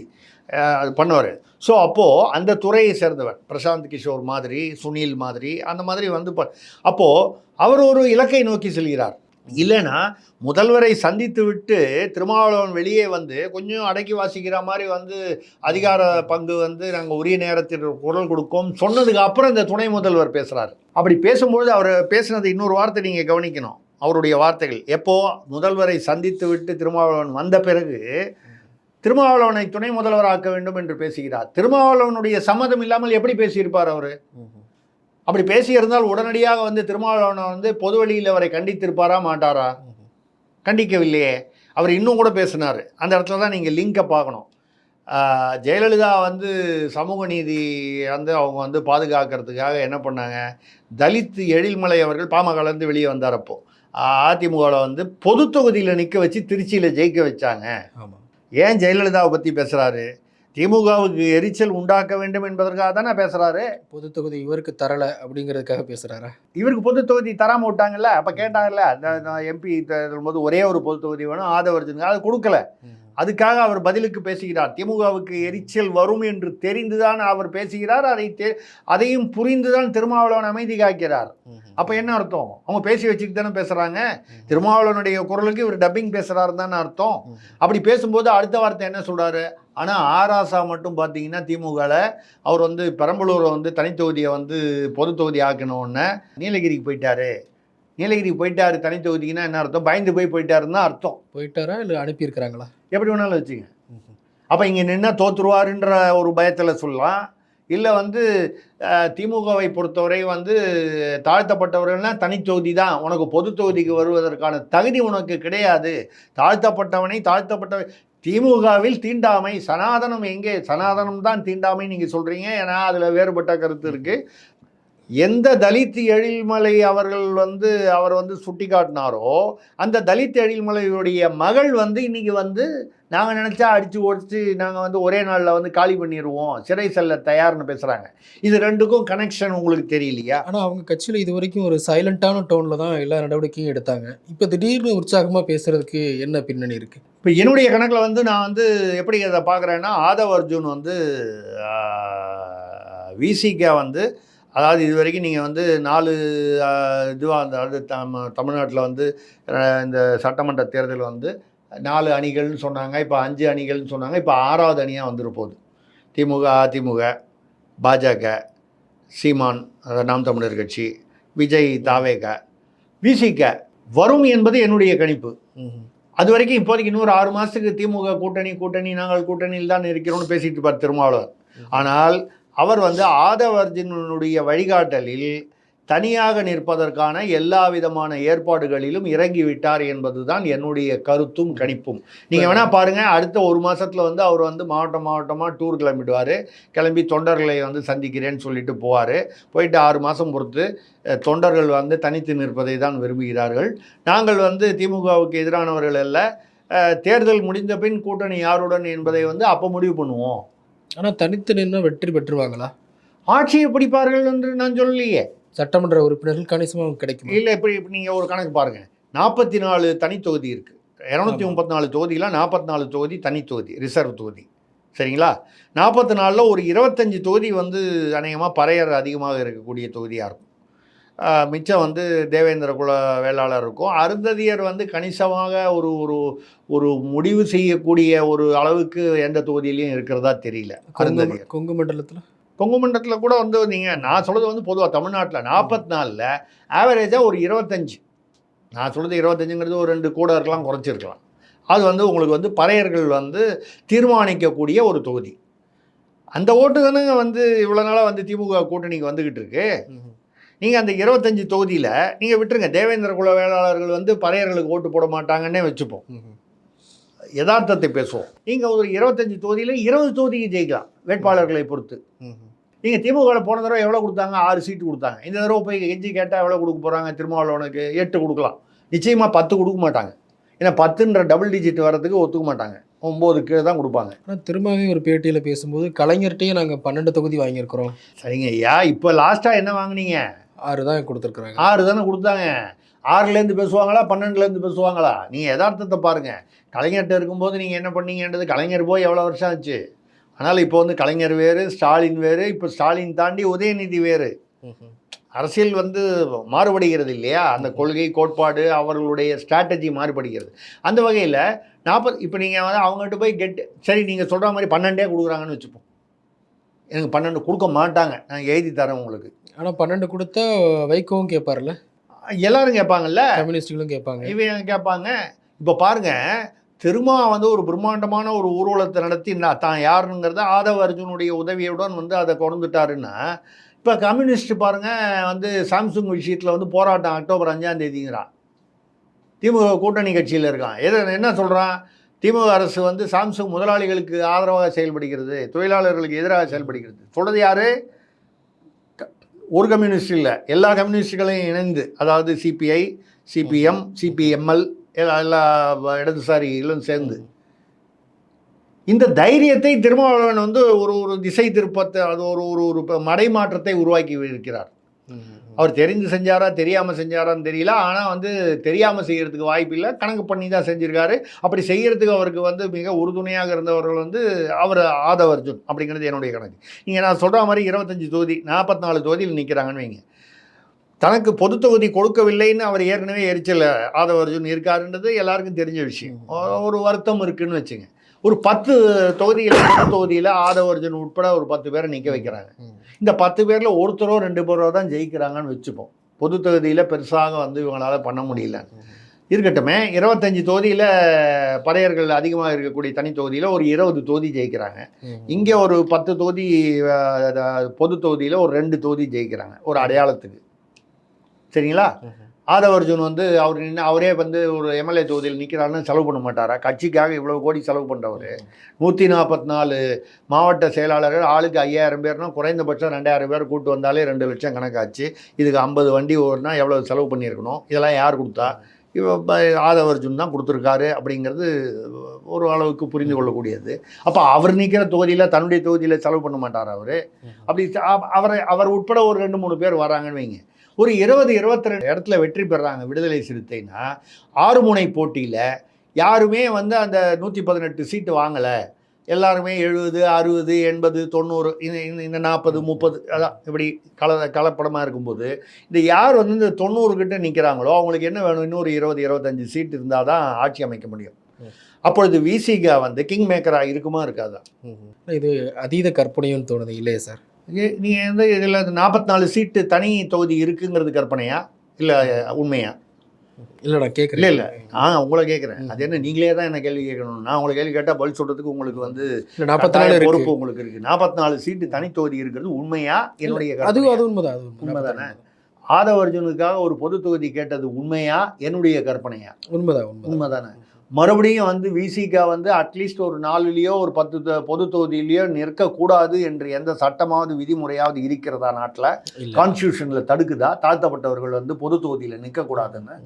அது பண்ணுவார். ஸோ அப்போது அந்த துறையை சேர்ந்தவர் பிரசாந்த் கிஷோர் மாதிரி, சுனில் மாதிரி, அந்த மாதிரி வந்து அப்போது அவர் ஒரு இலக்கை நோக்கி செல்கிறார். இல்லைன்னா முதல்வரை சந்தித்து விட்டு திருமாவளவன் வெளியே வந்து கொஞ்சம் அடக்கி வாசிக்கிற மாதிரி வந்து அதிகார பங்கு வந்து நாங்கள் உரிய நேரத்தில் குரல் கொடுக்கோம் சொன்னதுக்கு அப்புறம் இந்த துணை முதல்வர் பேசுகிறார். அப்படி பேசும்பொழுது அவர் பேசுனது இன்னொரு வார்த்தை நீங்கள் கவனிக்கணும். அவருடைய வார்த்தைகள் எப்போ முதல்வரை சந்தித்து விட்டு திருமாவளவன் வந்த பிறகு திருமாவளவனை துணை முதல்வராக்க வேண்டும் என்று பேசுகிறார். திருமாவளவனுடைய சம்மதம் இல்லாமல் எப்படி பேசியிருப்பார் அவர்? அப்படி பேசியிருந்தால் உடனடியாக வந்து திருமாவளவனை வந்து பொது வழியில் அவரை கண்டித்திருப்பாரா மாட்டாரா? கண்டிக்கவில்லையே. அவர் இன்னும் கூட பேசினார். அந்த இடத்துல தான் நீங்கள் லிங்கை பார்க்கணும். ஜெயலலிதா வந்து சமூக நீதி வந்து அவங்க வந்து பாதுகாக்கிறதுக்காக என்ன பண்ணாங்க, தலித் எழில்மலை அவர்கள் பாமகலேருந்து வெளியே வந்தார். அப்போது அதிமுகவில் வந்து பொது தொகுதியில் நிற்க வச்சு திருச்சியில் ஜெயிக்க வச்சாங்க. ஆமாம். ஏன் ஜெயலலிதாவை பற்றி பேசுகிறாரு? திமுகவுக்கு எரிச்சல் உண்டாக்க வேண்டும் என்பதற்காக தானே பேசுகிறாரு. பொது தொகுதி இவருக்கு தரலை அப்படிங்கிறதுக்காக பேசுகிறாரா? இவருக்கு பொது தொகுதி தராமல் விட்டாங்கல்ல. அப்போ கேட்டாங்கல்ல, அந்த எம்பி தேர்தல் போது ஒரே ஒரு பொது தொகுதி வேணும் ஆதவர்ஜுனுக்கு, அது கொடுக்கல. அதுக்காக அவர் பதிலுக்கு பேசுகிறார். திமுகவுக்கு எரிச்சல் வரும் என்று தெரிந்துதான் அவர் பேசுகிறார். அதையும் புரிந்துதான் திருமாவளவன் அமைதி காக்கிறார். அப்போ என்ன அர்த்தம்? அவங்க பேசி வச்சுக்கிட்டு தானே பேசுகிறாங்க. திருமாவளவனுடைய குரலுக்கு இவர் டப்பிங் பேசுகிறாரு தானே அர்த்தம். அப்படி பேசும்போது அடுத்த வார்த்தை என்ன சொல்கிறாரு? ஆனால் ஆராசா மட்டும் பார்த்தீங்கன்னா திமுகவில் அவர் வந்து பெரம்பலூரை வந்து தனித்தொகுதியை வந்து பொது தொகுதி ஆக்கணுன்னே நீலகிரிக்கு போயிட்டாரு. நீலகிரிக்கு போயிட்டாரு தனி தொகுதிக்குன்னா என்ன அர்த்தம்? பயந்து போயிட்டாருன்னு தான் அர்த்தம். போயிட்டாரா இல்லை அனுப்பியிருக்கிறாங்களா? எப்படி வேணாலும் வச்சுங்க. அப்போ இங்கே நின்னா தோற்றுருவாருன்ற ஒரு பயத்தில் சொல்லலாம். இல்லை வந்து திமுகவை பொறுத்தவரை வந்து தாழ்த்தப்பட்டவர்கள்னால் தனி தொகுதி தான், உனக்கு பொது தொகுதிக்கு வருவதற்கான தகுதி உனக்கு கிடையாது. தாழ்த்தப்பட்டவை திமுகவில் தீண்டாமை, சனாதனம் எங்கே? சனாதனம் தான் தீண்டாமை நீங்கள் சொல்கிறீங்க. ஏன்னா அதில் வேறுபட்ட கருத்து இருக்குது. எந்த தலித் எழில்மலை அவர்கள் வந்து அவர் வந்து சுட்டி காட்டினாரோ அந்த தலித் எழில்மலையுடைய மகள் வந்து இன்றைக்கி வந்து நாங்கள் நினச்சா அடித்து ஓடிச்சு நாங்கள் வந்து ஒரே நாளில் வந்து காலி பண்ணிடுவோம், சிறை செல்ல தயார்னு பேசுகிறாங்க. இது ரெண்டுக்கும் கனெக்ஷன் உங்களுக்கு தெரியலையா? ஆனால் அவங்க கட்சியில் இது வரைக்கும் ஒரு சைலண்ட்டான டோனில் தான் எல்லா நடவடிக்கையும் எடுத்தாங்க. இப்போ திடீர்னு உற்சாகமாக பேசுகிறதுக்கு என்ன பின்னணி இருக்குது? இப்போ என்னுடைய கணக்கில் வந்து நான் வந்து எப்படி அதை பார்க்குறேன்னா, ஆதவ் அர்ஜுன் வந்து விசிகா வந்து அதாவது இது வரைக்கும் நீங்கள் வந்து 4 இதுவாக அதாவது தமிழ்நாட்டில் வந்து இந்த சட்டமன்ற தேர்தல் வந்து 4 அணிகள்னு சொன்னாங்க. இப்போ 5 அணிகள்னு சொன்னாங்க. இப்போ 6வது அணியாக வந்துட போகுது. திமுக, அதிமுக, பாஜக, சீமான் அதாவது நாம் தமிழர் கட்சி, விஜய், தாவேக, விசிக வரும் என்பது என்னுடைய கணிப்பு. அது வரைக்கும் இப்போதைக்கு இன்னொரு 6 மாதத்துக்கு திமுக கூட்டணி நாங்கள் கூட்டணியில் தான் இருக்கிறோம்னு பேசிட்டு இருப்பார் திருமாவளவன். ஆனால் அவர் வந்து ஆதவ் அர்ஜுனனுடைய வழிகாட்டலில் தனியாக நிற்பதற்கான எல்லா விதமான ஏற்பாடுகளிலும் இறங்கிவிட்டார் என்பது தான் என்னுடைய கருத்தும் கணிப்பும். நீங்கள் வேணால் பாருங்கள், அடுத்த 1 மாதத்தில் வந்து அவர் வந்து மாவட்டமாக டூர் கிளம்பிடுவார். கிளம்பி தொண்டர்களை வந்து சந்திக்கிறேன்னு சொல்லிட்டு போவார். போயிட்டு 6 மாதம் பொறுத்து தொண்டர்கள் வந்து தனித்து நிற்பதை தான் விரும்புகிறார்கள். நாங்கள் வந்து திமுகவுக்கு எதிரானவர்கள் அல்ல, தேர்தல் முடிந்த பின் கூட்டணி யாருடன் என்பதை வந்து அப்போ முடிவு பண்ணுவோம். ஆனால் தனித்து நின்று வெற்றி பெற்றுருவாங்களா? ஆட்சியை பிடிப்பார்கள் என்று நான் சொல்லலையே. சட்டமன்ற உறுப்பினர்கள் கணிசமாக கிடைக்கும். இல்லை, இப்படி நீங்கள் ஒரு கணக்கு பாருங்கள். 44 தனி தொகுதி இருக்குது. 234 தொகுதியில் 44 தொகுதி தனி தொகுதி, ரிசர்வ் தொகுதி. சரிங்களா? 44ல் ஒரு 25 தொகுதி வந்து அநேகமாக பறையர் அதிகமாக இருக்கக்கூடிய தொகுதியாக இருக்கும். மிச்சம் வந்து தேவேந்திர குல வேளாளர் இருக்கும். அருந்ததியர் வந்து கணிசமாக ஒரு ஒரு ஒரு முடிவு செய்யக்கூடிய ஒரு அளவுக்கு எந்த தொகுதியிலையும் இருக்கிறதா தெரியல. அருந்ததியர் கொங்கு மண்டலத்தில் கூட வந்து நீங்கள் நான் சொல்கிறது வந்து பொதுவாக தமிழ்நாட்டில் 44ல் ஆவரேஜாக ஒரு 25. நான் சொல்கிறது 25ங்கிறது ஒரு 2 கூட இருக்கலாம், குறைச்சிருக்கலாம். அது வந்து உங்களுக்கு வந்து பறையர்கள் வந்து தீர்மானிக்கக்கூடிய ஒரு தொகுதி. அந்த ஓட்டு தானே வந்து இவ்வளோ நாளாக வந்து திமுக கூட்டணிக்கு வந்துக்கிட்டு இருக்கு. நீங்கள் அந்த 25 தொகுதியில் நீங்கள் விட்டுருங்க, தேவேந்திர குல வேளாளர்கள் வந்து பறையர்களுக்கு ஓட்டு போட மாட்டாங்கன்னே வச்சுப்போம், யதார்த்தத்தை பேசுவோம். நீங்கள் ஒரு 25 தொகுதியில் 20 தொகுதிக்கு ஜெயிக்கலாம் வேட்பாளர்களை பொறுத்து. நீங்கள் திமுகவில் போன தடவை எவ்வளோ கொடுத்தாங்க? 6 சீட்டு கொடுத்தாங்க. இந்த தடவை போய் கெஞ்சி கேட்டால் எவ்வளோ கொடுக்க போகிறாங்க? திருமாவளவனுக்கு 8 கொடுக்கலாம், நிச்சயமாக 10 கொடுக்க மாட்டாங்க. ஏன்னா 10ன்ற டபுள் டிஜிட் வரதுக்கு ஒத்துக்க மாட்டாங்க, 9 கீழே தான் கொடுப்பாங்க. ஆனால் திரும்பவே ஒரு பேட்டியில் பேசும்போது கலைஞர்கிட்டையே நாங்கள் 12 தொகுதி வாங்கியிருக்கிறோம். சரிங்க ஐயா, இப்போ லாஸ்ட்டாக என்ன வாங்கினீங்க? 6 தான் கொடுத்துருக்குறாங்க. 6 தானே கொடுத்தாங்க. 6லேருந்து பேசுவாங்களா 12லேருந்து பேசுவாங்களா? நீங்கள் யதார்த்தத்தை பாருங்கள். கலைஞர்கிட்ட இருக்கும்போது நீங்கள் என்ன பண்ணீங்கன்றது, கலைஞர் போய் எவ்வளோ வருஷம் ஆச்சு? ஆனால் இப்போ வந்து கலைஞர் வேறு, ஸ்டாலின் வேறு, இப்போ ஸ்டாலின் தாண்டி உதயநிதி வேறு. அரசியல் வந்து மாறுபடுகிறது இல்லையா? அந்த கொள்கை, கோட்பாடு, அவர்களுடைய ஸ்ட்ராட்டஜி மாறுபடுகிறது. அந்த வகையில் இப்போ நீங்கள் வந்து அவங்ககிட்ட போய் சரி நீங்கள் சொல்கிற மாதிரி 12 கொடுக்குறாங்கன்னு வச்சுப்போம். எனக்கு 12 கொடுக்க மாட்டாங்க, நான் எழுதி தரேன் உங்களுக்கு. ஆனால் 12 கொடுத்தா வைகோவும் கேட்பார்ல, எல்லாரும் கேட்பாங்கல்ல, கம்யூனிஸ்டுகளும் கேட்பாங்க, இவங்க கேட்பாங்க. இப்போ பாருங்கள், திருமா வந்து ஒரு பிரம்மாண்டமான ஒரு ஊர்வலத்தை நடத்தி தான் யாருங்கிறத ஆதவ அர்ஜுனுடைய உதவியுடன் வந்து அதை கொண்டுட்டாருன்னா, இப்போ கம்யூனிஸ்ட் பாருங்கள் வந்து சாம்சங் விஷயத்தில் வந்து போராட்டம் அக்டோபர் 5ஆம் தேதிங்கிறான். திமுக கூட்டணி கட்சியில் இருக்கான். என்ன சொல்கிறான்? திமுக அரசு வந்து சாம்சங் முதலாளிகளுக்கு ஆதரவாக செயல்படுகிறது, தொழிலாளர்களுக்கு எதிராக செயல்படுகிறது. சொல்கிறது யார்? ஒரு கம்யூனிஸ்ட் இல்லை, எல்லா கம்யூனிஸ்டுகளையும் இணைந்து, அதாவது சிபிஐ, சிபிஎம், சிபிஎம்எல், எல்லா இடதுசாரிகளும் சேர்ந்து இந்த தைரியத்தை திருமாவளவன் வந்து ஒரு திசை திருப்பத்தை, அது ஒரு மடைமாற்றத்தை உருவாக்கி இருக்கிறார். அவர் தெரிந்து செஞ்சாரா தெரியாமல் செஞ்சாரான்னு தெரியல. ஆனால் வந்து தெரியாமல் செய்கிறதுக்கு வாய்ப்பு இல்லை, கணக்கு பண்ணி தான் செஞ்சுருக்காரு. அப்படி செய்கிறதுக்கு அவருக்கு வந்து மிக உறுதுணையாக இருந்தவர்கள் வந்து அவர் ஆதவ அர்ஜுன் அப்படிங்கிறது என்னுடைய கணக்கு. நீங்கள் நான் சொல்கிற மாதிரி 25 தொகுதி 44 தொகுதியில் நிற்கிறாங்கன்னு வைங்க. தனக்கு பொது தொகுதி கொடுக்கவில்லைன்னு அவர் ஏற்கனவே எரிச்சல் ஆதவ அர்ஜுன் இருக்காருன்றது எல்லாருக்கும் தெரிஞ்ச விஷயம். ஒரு வருத்தம் இருக்குன்னு வச்சுங்க. ஒரு 10 தொகுதியில் பொது தொகுதியில் ஆதவ அர்ஜுன் உட்பட ஒரு 10 பேரை நிற்க வைக்கிறாங்க. இந்த 10 பேரில் ஒருத்தரோ 2 பேரோ தான் ஜெயிக்கிறாங்கன்னு வச்சுப்போம். பொது தொகுதியில் பெருசாக வந்து இவங்களால் பண்ண முடியல. இருக்கட்டுமே, 25 தொகுதியில் பறையர்கள் அதிகமாக இருக்கக்கூடிய தனி தொகுதியில் ஒரு 20 தொகுதி ஜெயிக்கிறாங்க. இங்கே ஒரு 10 தொகுதி பொது தொகுதியில் ஒரு 2 தொகுதி ஜெயிக்கிறாங்க ஒரு அடையாளத்துக்கு. சரிங்களா? ஆதவ அர்ஜுன் வந்து அவரே வந்து ஒரு எம்எல்ஏ தொகுதியில் நிற்கிறாருன்னு செலவு பண்ண மாட்டாரா? கட்சிக்காக இவ்வளோ கோடி செலவு பண்ணுறவர். 144 மாவட்ட செயலாளர்கள், ஆளுக்கு 5000 பேர்னா குறைந்தபட்சம் 2000 பேர் கூட்டு வந்தாலே 2 லட்சம் கணக்காச்சு. இதுக்கு 50 வண்டி ஓடுனா எவ்வளோ செலவு பண்ணியிருக்கணும்? இதெல்லாம் யார் கொடுத்தா? ஆதவ அர்ஜுன் தான் கொடுத்துருக்காரு அப்படிங்கிறது ஒரு அளவுக்கு புரிந்து கொள்ளக்கூடியது. அப்போ அவர் நிற்கிற தொகுதியில் தன்னுடைய தொகுதியில் செலவு பண்ண மாட்டார் அவர். அப்படி அவர் உட்பட ஒரு 2-3 பேர் வராங்கன்னு வைங்க. ஒரு 20-22 இடத்துல வெற்றி பெறாங்க விடுதலை சிறுத்தைனா, 6 முனை போட்டியில் யாருமே வந்து அந்த 118 சீட்டு வாங்கலை. எல்லாருமே 70, 60, 80, 90, இந்த 40, 30 அதான் இப்படி கலப்படமாக இருக்கும்போது இந்த யார் வந்து இந்த 90 கிட்ட நிற்கிறாங்களோ அவங்களுக்கு என்ன வேணும்? இன்னொரு 20-25 சீட் இருந்தால் தான் ஆட்சி அமைக்க முடியும். அப்பொழுது விசிகா வந்து கிங் மேக்கராக இருக்குமா இருக்காதா? இது அதீத கற்பனையும் தோணுது இல்லையா சார்? நீங்கள் வந்து இதில் 44 சீட்டு தனி தொகுதி இருக்குங்கிறது கற்பனையா இல்லை உண்மையா? இல்லை நான் கேட்குறேன். இல்லை உங்களை கேட்குறேன். அது என்ன நீங்களே தான் என்ன கேள்வி கேட்கணும்? நான் உங்களை கேள்வி கேட்டால் பதில் சொல்கிறதுக்கு உங்களுக்கு வந்து 44 பொறுப்பு உங்களுக்கு இருக்குது. 44 சீட்டு தனி தொகுதி இருக்கிறது உண்மையா? என்னுடைய அது உண்மைதான். உண்மைதானே? ஆதவ அர்ஜுனுக்காக ஒரு பொது தொகுதி கேட்டது உண்மையா? என்னுடைய கற்பனையா? உண்மைதானே? மறுபடியும் வந்து விசிகா வந்து அட்லீஸ்ட் ஒரு 4லேயோ ஒரு 10 பொது தொகுதியிலையோ நிற்கக்கூடாது என்று எந்த சட்டமாவது விதிமுறையாவது இருக்கிறதா நாட்டில்? கான்ஸ்டியூஷனில் தடுக்குதா தாழ்த்தப்பட்டவர்கள் வந்து பொது தொகுதியில் நிற்கக்கூடாதுன்னு?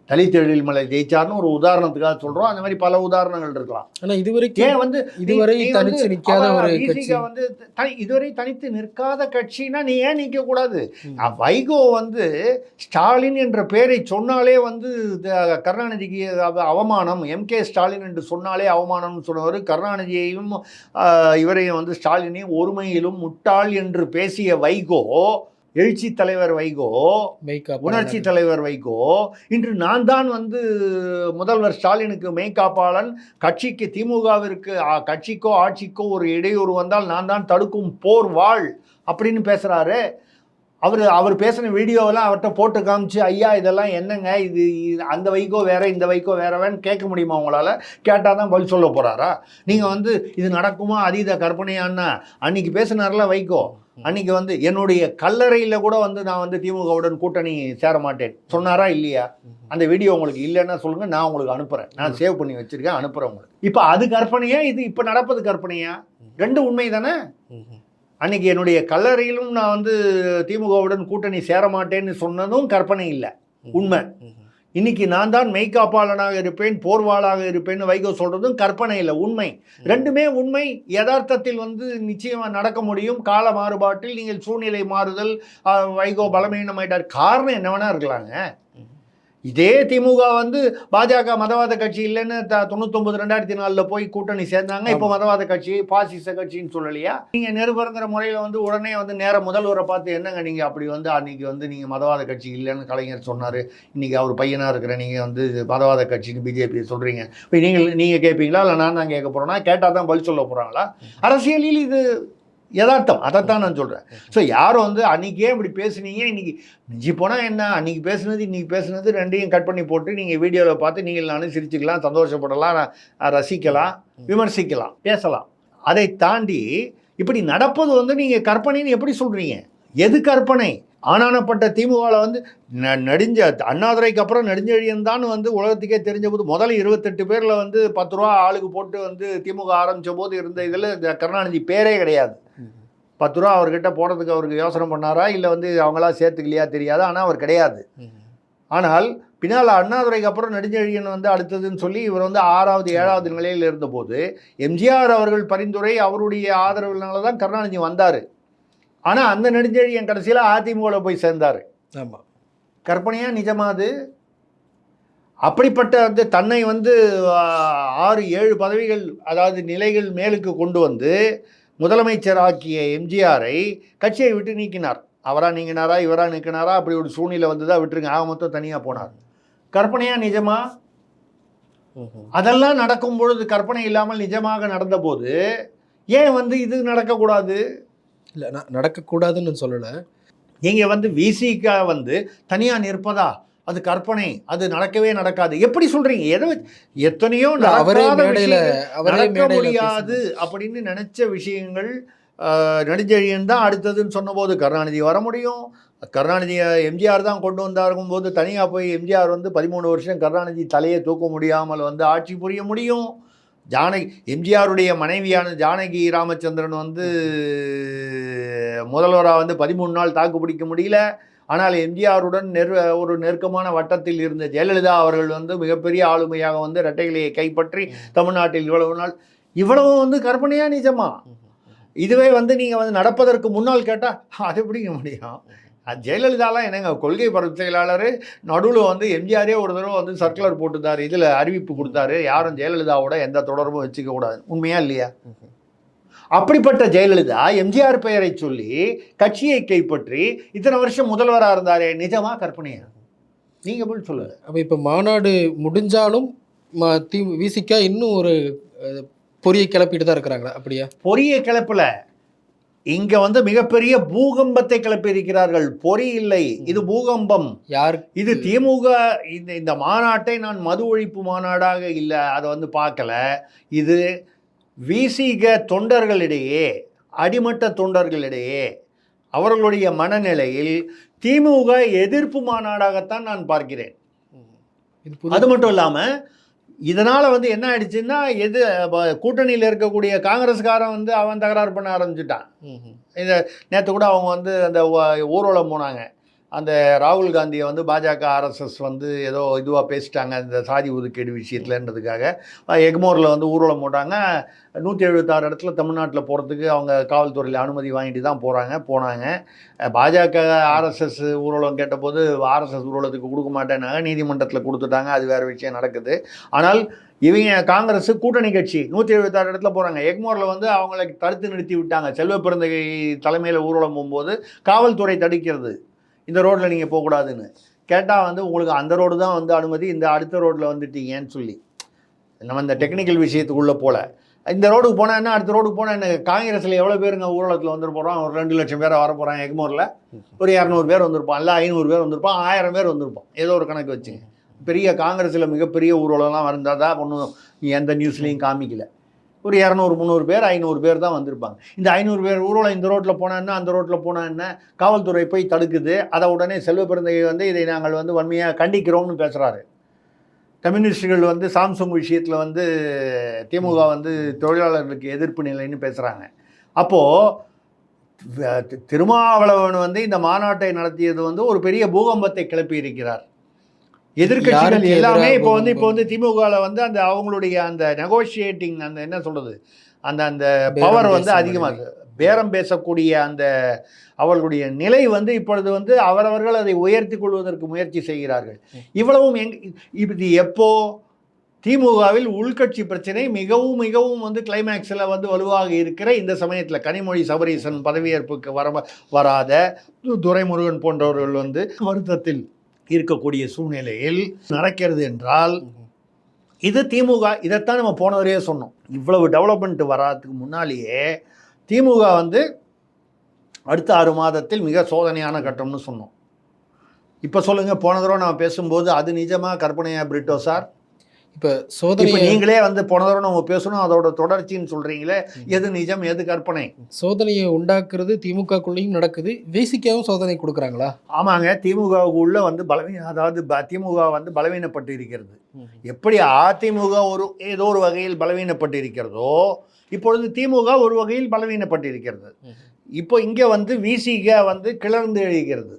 தலித் எழில்மலை ஜெயிச்சார்னு ஒரு உதாரணத்துக்காக சொல்கிறோம். அந்த மாதிரி பல உதாரணங்கள் இருக்கலாம். ஆனால் இதுவரைக்கும் வந்து இதுவரை தனித்து நிற்காத ஒரு கட்சி வந்து இதுவரை தனித்து நிற்காத கட்சினா நீ ஏன் நிற்கக்கூடாது? வைகோ வந்து ஸ்டாலின் என்ற பெயரை சொன்னாலே வந்து கருணாநிதிக்கு அவமானம், எம்கே ஸ்டாலின் என்று சொன்னாலே அவமானம்னு சொன்னவர். கருணாநிதியையும் இவரையும் வந்து ஸ்டாலினையும் ஒருமையிலும் முட்டாள் என்று பேசிய வைகோ, எழுச்சி தலைவர் வைகோ, உணர்ச்சி தலைவர் வைகோ, இன்று நான் தான் வந்து முதல்வர் ஸ்டாலினுக்கு மெய்காப்பாளன், கட்சிக்கு திமுகவிற்கு கட்சிக்கோ ஆட்சிக்கோ ஒரு இடையூறு வந்தால் நான் தான் தடுக்கும் போர் வாழ் அப்படின்னு பேசுகிறாரு. அவர் பேசின வீடியோவெல்லாம் அவர்கிட்ட போட்டு காமிச்சு, ஐயா இதெல்லாம் என்னங்க, இது அந்த வைகோ வேற இந்த வைகோ வேறவேன்னு கேட்க முடியுமா உங்களால்? கேட்டால் தான் பதில் சொல்ல போகிறாரா? நீங்கள் வந்து இது நடக்குமா அதீத கற்பனையான்னா அன்றைக்கி பேசினார்ல வைகோ, அன்றைக்கி வந்து என்னுடைய கல்லறையில் கூட வந்து நான் வந்து திமுகவுடன் கூட்டணி சேர மாட்டேன் சொன்னாரா இல்லையா? அந்த வீடியோ உங்களுக்கு இல்லைன்னா சொல்லுங்கள், நான் உங்களுக்கு அனுப்புகிறேன். நான் சேவ் பண்ணி வச்சுருக்கேன், அனுப்புகிறேன் உங்களுக்கு. இப்போ அது கற்பனையா? இது இப்போ நடப்பது கற்பனையா? 2 உண்மை தானே? அன்றைக்கி என்னுடைய கல்லறையிலும் நான் வந்து திமுகவுடன் கூட்டணி சேர மாட்டேன்னு சொன்னதும் கற்பனை இல்லை, உண்மை. இன்னைக்கு நான் தான் மெய்காப்பாளனாக இருப்பேன், போர்வாளாக இருப்பேன்னு வைகோ சொல்கிறதும் கற்பனை இல்லை, உண்மை. 2மே உண்மை. யதார்த்தத்தில் வந்து நிச்சயமாக நடக்க முடியும். கால மாறுபாட்டில் நீங்கள் சூழ்நிலை மாறுதல், வைகோ பலமீனமாயிட்டார், காரணம் என்ன வேணா இருக்கலாங்க. இதே திமுக வந்து பாஜக மதவாத கட்சி இல்லைன்னு 99 2004 போய் கூட்டணி சேர்ந்தாங்க. இப்போ மதவாத கட்சி பாசிச கட்சின்னு சொல்லலையா? நீங்க நிருபருங்கிற முறையில் வந்து உடனே வந்து நேர முதல்வரை பார்த்து என்னங்க நீங்க அப்படி வந்து அன்னைக்கு வந்து நீங்க மதவாத கட்சி இல்லைன்னு கலைஞர் சொன்னாரு, இன்னைக்கு அவர் பையனா இருக்கிற நீங்க வந்து மதவாத கட்சின்னு பிஜேபி சொல்றீங்க, இப்போ நீங்க கேட்பீங்களா இல்லை நான் தான் கேட்க போறேன்னா? கேட்டால் தான் பதில் சொல்ல போறாங்களா? அரசியலில் இது யதார்த்தம். அதைத்தான் நான் சொல்கிறேன். ஸோ யாரும் வந்து அன்றைக்கே இப்படி பேசுனீங்க, இன்றைக்கி மிஞ்சி போனால் என்ன, அன்றைக்கி பேசுனது இன்றைக்கி பேசுனது ரெண்டையும் கட் பண்ணி போட்டு நீங்கள் வீடியோவில் பார்த்து நீங்கள் நானும் சிரிச்சுக்கலாம், சந்தோஷப்படலாம், ரசிக்கலாம், விமர்சிக்கலாம், பேசலாம். அதை தாண்டி இப்படி நடப்பது வந்து நீங்கள் கற்பனைன்னு எப்படி சொல்கிறீங்க? எது கற்பனை? ஆனானப்பட்ட திமுகவில் வந்து நெடுஞ்ச அண்ணாதுரைக்கு அப்புறம் நெடுஞ்செழியன் தான் வந்து உலகத்துக்கே தெரிஞ்ச போது முதல்ல 28 பேரில் வந்து 10 ரூபா ஆளுக்கு போட்டு வந்து திமுக ஆரம்பித்த போது இருந்த இதில் இந்த கருணாநிதி பேரே கிடையாது. 10 ரூபா அவர்கிட்ட போடுறதுக்கு அவருக்கு யோசனை பண்ணாரா இல்லை வந்து அவங்களா சேர்த்துக்கலையா தெரியாது, ஆனால் அவர் கிடையாது. ஆனால் பின்னால் அண்ணாதுரைக்கு அப்புறம் நெடுஞ்செழியன் வந்து அடுத்ததுன்னு சொல்லி இவர் வந்து 6வது 7வது நிலையில் இருந்தபோது எம்ஜிஆர் அவர்கள் பரிந்துரை அவருடைய ஆதரவுனால தான் கருணாநிதி வந்தார். ஆனால் அந்த நெடுஞ்செழியன் கடைசியில் அதிமுகவில் போய் சேர்ந்தார். ஆமாம். கற்பனையா நிஜமா அது? அப்படிப்பட்ட வந்து தன்னை வந்து 6-7 பதவிகள் அதாவது நிலைகள் மேலுக்கு கொண்டு வந்து முதலமைச்சராக்கிய எம்ஜிஆரை கட்சியை விட்டு நீக்கினார். அவரா நீங்கினாரா இவரா நீக்கினாரா அப்படி ஒரு சூழ்நிலை வந்து தான் விட்டுருங்க, ஆக மொத்தம் தனியாக போனார். கற்பனையா நிஜமா? அதெல்லாம் நடக்கும் பொழுது கற்பனை இல்லாமல் நிஜமாக நடந்தபோது ஏன் வந்து இது நடக்கக்கூடாது? இல்லை, நான் நடக்கக்கூடாதுன்னு சொல்லலை. நீங்கள் வந்து விசிக வந்து தனியாக நிற்பதா, அது கற்பனை, அது நடக்கவே நடக்காது எப்படி சொல்கிறீங்க? எத்தனையோ நடக்க முடியாது அப்படின்னு நினச்ச விஷயங்கள் நெடுஞ்செழியன் தான் அடுத்ததுன்னு சொன்னபோது கருணாநிதி வர முடியும். கருணாநிதி எம்ஜிஆர் தான் கொண்டு வந்தாருக்கும் போது தனியாக போய் எம்ஜிஆர் வந்து 13 வருஷம் கருணாநிதி தலையை தூக்க முடியாமல் வந்து ஆட்சி புரிய முடியும். எம்ஜிஆருடைய மனைவியான ஜானகி ராமச்சந்திரன் வந்து முதல்வராக வந்து 13 நாள் தாக்கு பிடிக்க முடியல. ஆனால் எம்ஜிஆருடன் ஒரு நெருக்கமான வட்டத்தில் இருந்த ஜெயலலிதா அவர்கள் வந்து மிகப்பெரிய ஆளுமையாக வந்து இரட்டைகளை கைப்பற்றி தமிழ்நாட்டில் இவ்வளவு வந்து கற்பனையா நிஜமா? இதுவே வந்து நீங்கள் வந்து நடப்பதற்கு முன்னால் கேட்டால் அது எப்படிங்க முடியும்? ஜெயலலிதாலாம் என்னங்க கொள்கை பரப்பு செயலாளர், நடுவில் வந்து எம்ஜிஆரே ஒரு தடவை வந்து சர்க்குலர் போட்டுத்தார், இதில் அறிவிப்பு கொடுத்தாரு, யாரும் ஜெயலலிதாவோட எந்த தொடர்பும் வச்சுக்க கூடாது. உண்மையா இல்லையா? அப்படிப்பட்ட ஜெயலலிதா எம்ஜிஆர் பெயரை சொல்லி கட்சியை கைப்பற்றி இத்தனை வருஷம் முதல்வராக இருந்தாரே, நிஜமா கற்பனையா? நீங்கள் போய் சொல்லுங்க. அப்போ இப்போ மாநாடு முடிஞ்சாலும் விசிகா இன்னும் ஒரு பொறியை கிளப்பிட்டு தான் இருக்கிறாங்களா? அப்படியா? பொறியை கிளப்பல, இங்க வந்து மிகப்பெரிய பூகம்பத்தை கிளப்பி இருக்கிறார்கள். பொறி இல்லை, இது பூகம்பம். யார் இது திமுக இந்த மாநாட்டை நான் மது ஒழிப்பு மாநாடாக இல்லை அதை வந்து பார்க்கல. இது விசிக தொண்டர்களிடையே, அடிமட்ட தொண்டர்களிடையே அவர்களுடைய மனநிலையில் திமுக எதிர்ப்பு மாநாடாகத்தான் நான் பார்க்கிறேன். அது மட்டும் இல்லாமல் இதனால் வந்து என்ன ஆயிடுச்சுன்னா, கூட்டணியில் இருக்கக்கூடிய காங்கிரஸ்காரன் வந்து அவன் தகராறு பண்ண ஆரம்பிச்சுட்டான். இதை நேற்று கூட அவங்க வந்து அந்த ஊர்வலம் போனாங்க. அந்த ராகுல் காந்தியை வந்து பாஜக ஆர்எஸ்எஸ் வந்து ஏதோ இதுவாக பேசிட்டாங்க இந்த சாதி ஒதுக்கீடு விஷயத்துலன்றதுக்காக. எக்மோரில் வந்து ஊர்வலம் போட்டாங்க. 176 இடத்துல தமிழ்நாட்டில் போகிறதுக்கு அவங்க காவல்துறையில் அனுமதி வாங்கிட்டு தான் போனாங்க. பாஜக ஆர்எஸ்எஸ் ஊர்வலம் கேட்டபோது ஆர்எஸ்எஸ் ஊர்வலத்துக்கு கொடுக்க மாட்டேன்னாங்க, நீதிமன்றத்தில் கொடுத்துட்டாங்க, அது வேறு விஷயம் நடக்குது. ஆனால் இவங்க காங்கிரஸ் கூட்டணி கட்சி 176 இடத்துல போகிறாங்க. எக்மோரில் வந்து அவங்களை தடுத்து நிறுத்தி விட்டாங்க. செல்வ பிறந்தகை தலைமையில் ஊர்வலம் போகும்போது காவல்துறை தடுக்கிறது, இந்த ரோட்டில் நீங்கள் போகக்கூடாதுன்னு. கேட்டால் வந்து உங்களுக்கு அந்த ரோடு தான் வந்து அனுமதி, இந்த அடுத்த ரோட்டில் வந்துட்டீங்கன்னு சொல்லி. நம்ம இந்த டெக்னிக்கல் விஷயத்துக்குள்ளே போல, இந்த ரோடுக்கு போனால் என்ன, அடுத்த ரோடுக்கு போனால் என்ன. காங்கிரஸில் எவ்வளோ பேருங்க ஊர்வலத்தில் வந்துட்டு போகிறோம்? ஒரு 2 லட்சம் பேரை வர போகிறாங்க. எக்மோரில் ஒரு 200 பேர் வந்திருப்பான், இல்லை 500 பேர் வந்திருப்பான், 1000 பேர் வந்திருப்பான், ஏதோ ஒரு கணக்கு வச்சுங்க. பெரிய காங்கிரஸில் மிகப்பெரிய ஊர்வலம்லாம் இருந்தால் தான் ஒன்றும் எந்த நியூஸ்லேயும் காமிக்கல. ஒரு 200-300 பேர் 500 பேர் தான் வந்திருப்பாங்க. இந்த 500 பேர் ஊர்வலம் இந்த ரோட்டில் போனால் என்ன, அந்த ரோட்டில் போனால் என்ன, காவல்துறை போய் தடுக்குது. அதை உடனே செல்வ பிறந்தகை வந்து இதை நாங்கள் வந்து வன்மையாக கண்டிக்கிறோம்னு பேசுகிறாரு. கம்யூனிஸ்டுகள் வந்து சாம்சங் விஷயத்தில் வந்து திமுக வந்து தொழிலாளர்களுக்கு எதிர்ப்பு நிலைன்னு பேசுகிறாங்க. அப்போது திருமாவளவன் வந்து இந்த மாநாட்டை நடத்தியது வந்து ஒரு பெரிய பூகம்பத்தை கிளப்பி இருக்கிறார். எதிர்கட்சிகள் எல்லாமே இப்போ வந்து திமுகவில் வந்து அந்த அவங்களுடைய அந்த நெகோஷியேட்டிங் அந்த என்ன சொல்கிறது அந்த அந்த பவர் வந்து அதிகமாக பேரம் பேசக்கூடிய அந்த அவர்களுடைய நிலை வந்து இப்பொழுது வந்து அவரவர்கள் அதை உயர்த்தி கொள்வதற்கு முயற்சி செய்கிறார்கள். இவ்வளவும் இது எப்போ திமுகவில் உள்கட்சி பிரச்சனை மிகவும் மிகவும் வந்து கிளைமேக்ஸில் வந்து வலுவாக இருக்கிற இந்த சமயத்தில் கனிமொழி சபரீசன் பதவியேற்புக்கு வராத துரைமுருகன் போன்றவர்கள் வந்து வருத்தத்தில் இருக்கக்கூடிய சூழ்நிலையில் நடக்கிறது என்றால் இது திமுக. இதைத்தான் நம்ம போனவரையே சொன்னோம். இவ்வளவு டெவலப்மெண்ட் வராதுக்கு முன்னாலேயே திமுக வந்து அடுத்த 6 மாதத்தில் மிக சோதனையான கட்டம்னு சொன்னோம். இப்போ சொல்லுங்கள், போன தடவை நம்ம பேசும்போது அது நிஜமாக கற்பனையா பிரிட்டோ சார்? இப்போ சோதனை நீங்களே வந்து போன தடவை நம்ம பேசணும், அதோட தொடர்ச்சின்னு சொல்கிறீங்களே, எது நிஜம் எது கற்பனை? சோதனையை உண்டாக்குறது திமுகக்குள்ளேயும் நடக்குது, விசிகாவும் சோதனை கொடுக்குறாங்களா? ஆமாங்க, திமுகவுக்குள்ள வந்து அதாவது திமுக வந்து பலவீனப்பட்டு இருக்கிறது. எப்படி அதிமுக ஏதோ ஒரு வகையில் பலவீனப்பட்டு இருக்கிறதோ, இப்பொழுது திமுக ஒரு வகையில் பலவீனப்பட்டு இருக்கிறது. இப்போ இங்கே வந்து விசிக வந்து கிளர்ந்து எழுகிறது.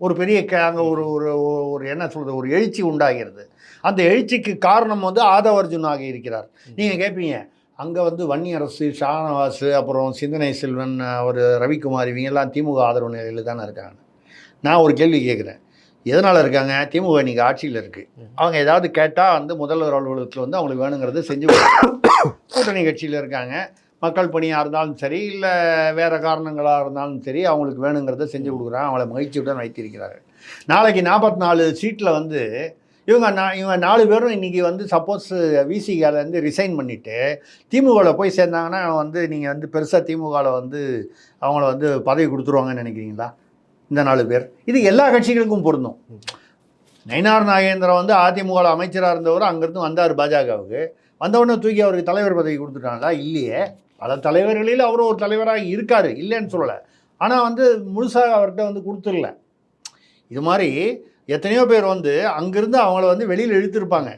ஒரு பெரிய அங்கே ஒரு ஒரு என்ன சொல்கிறது, ஒரு எழுச்சி உண்டாகிறது. அந்த எழுச்சிக்கு காரணம் வந்து ஆதவ அர்ஜுன் ஆகி இருக்கிறார். நீங்கள் கேட்பீங்க, அங்கே வந்து வன்னியரசு, ஷானவாஸ், அப்புறம் சிந்தனை செல்வன், ஒரு ரவிக்குமார், இவங்கெல்லாம் திமுக ஆதரவு நிலையில் தானே இருக்காங்க. நான் ஒரு கேள்வி கேட்குறேன், எதனால் இருக்காங்க? திமுக இன்றைக்கி ஆட்சியில் இருக்குது. அவங்க ஏதாவது கேட்டால் வந்து முதல்வர் அலுவலகத்தில் வந்து அவங்களுக்கு வேணுங்கிறத செஞ்சு கூட்டணி கட்சியில் இருக்காங்க. மக்கள் பணியாக இருந்தாலும் சரி, இல்லை வேறு காரணங்களாக இருந்தாலும் சரி, அவங்களுக்கு வேணுங்கிறத செஞ்சு கொடுக்குறாங்க. அவங்கள மகிழ்ச்சியுடன் வைத்திருக்கிறார்கள். நாளைக்கு 44 சீட்டில் வந்து இவங்க 4 பேரும் இன்றைக்கி வந்து சப்போஸ் விசிகாலேருந்து ரிசைன் பண்ணிவிட்டு திமுகவில் போய் சேர்ந்தாங்கன்னா வந்து நீங்கள் வந்து பெருசாக திமுகவில் வந்து அவங்கள வந்து பதவி கொடுத்துருவாங்கன்னு நினைக்கிறீங்களா? இந்த 4 பேர் இது எல்லா கட்சிகளுக்கும் பொருந்தும். நயினார் நாகேந்திரன் வந்து அதிமுகவில் அமைச்சராக இருந்தவர் அங்கேருந்து வந்தார் பாஜகவுக்கு. வந்தவுடனே தூக்கி அவருக்கு தலைவர் பதவி கொடுத்துட்டாங்களா? இல்லையே. பல தலைவர்களில் அவரும் ஒரு தலைவராக இருக்கார், இல்லைன்னு சொல்லலை. ஆனால் வந்து முழுசாக அவர்கிட்ட வந்து கொடுத்துடல. இது மாதிரி எத்தனையோ பேர் வந்து அங்கேருந்து அவங்கள வந்து வெளியில் இழுத்துருப்பாங்க.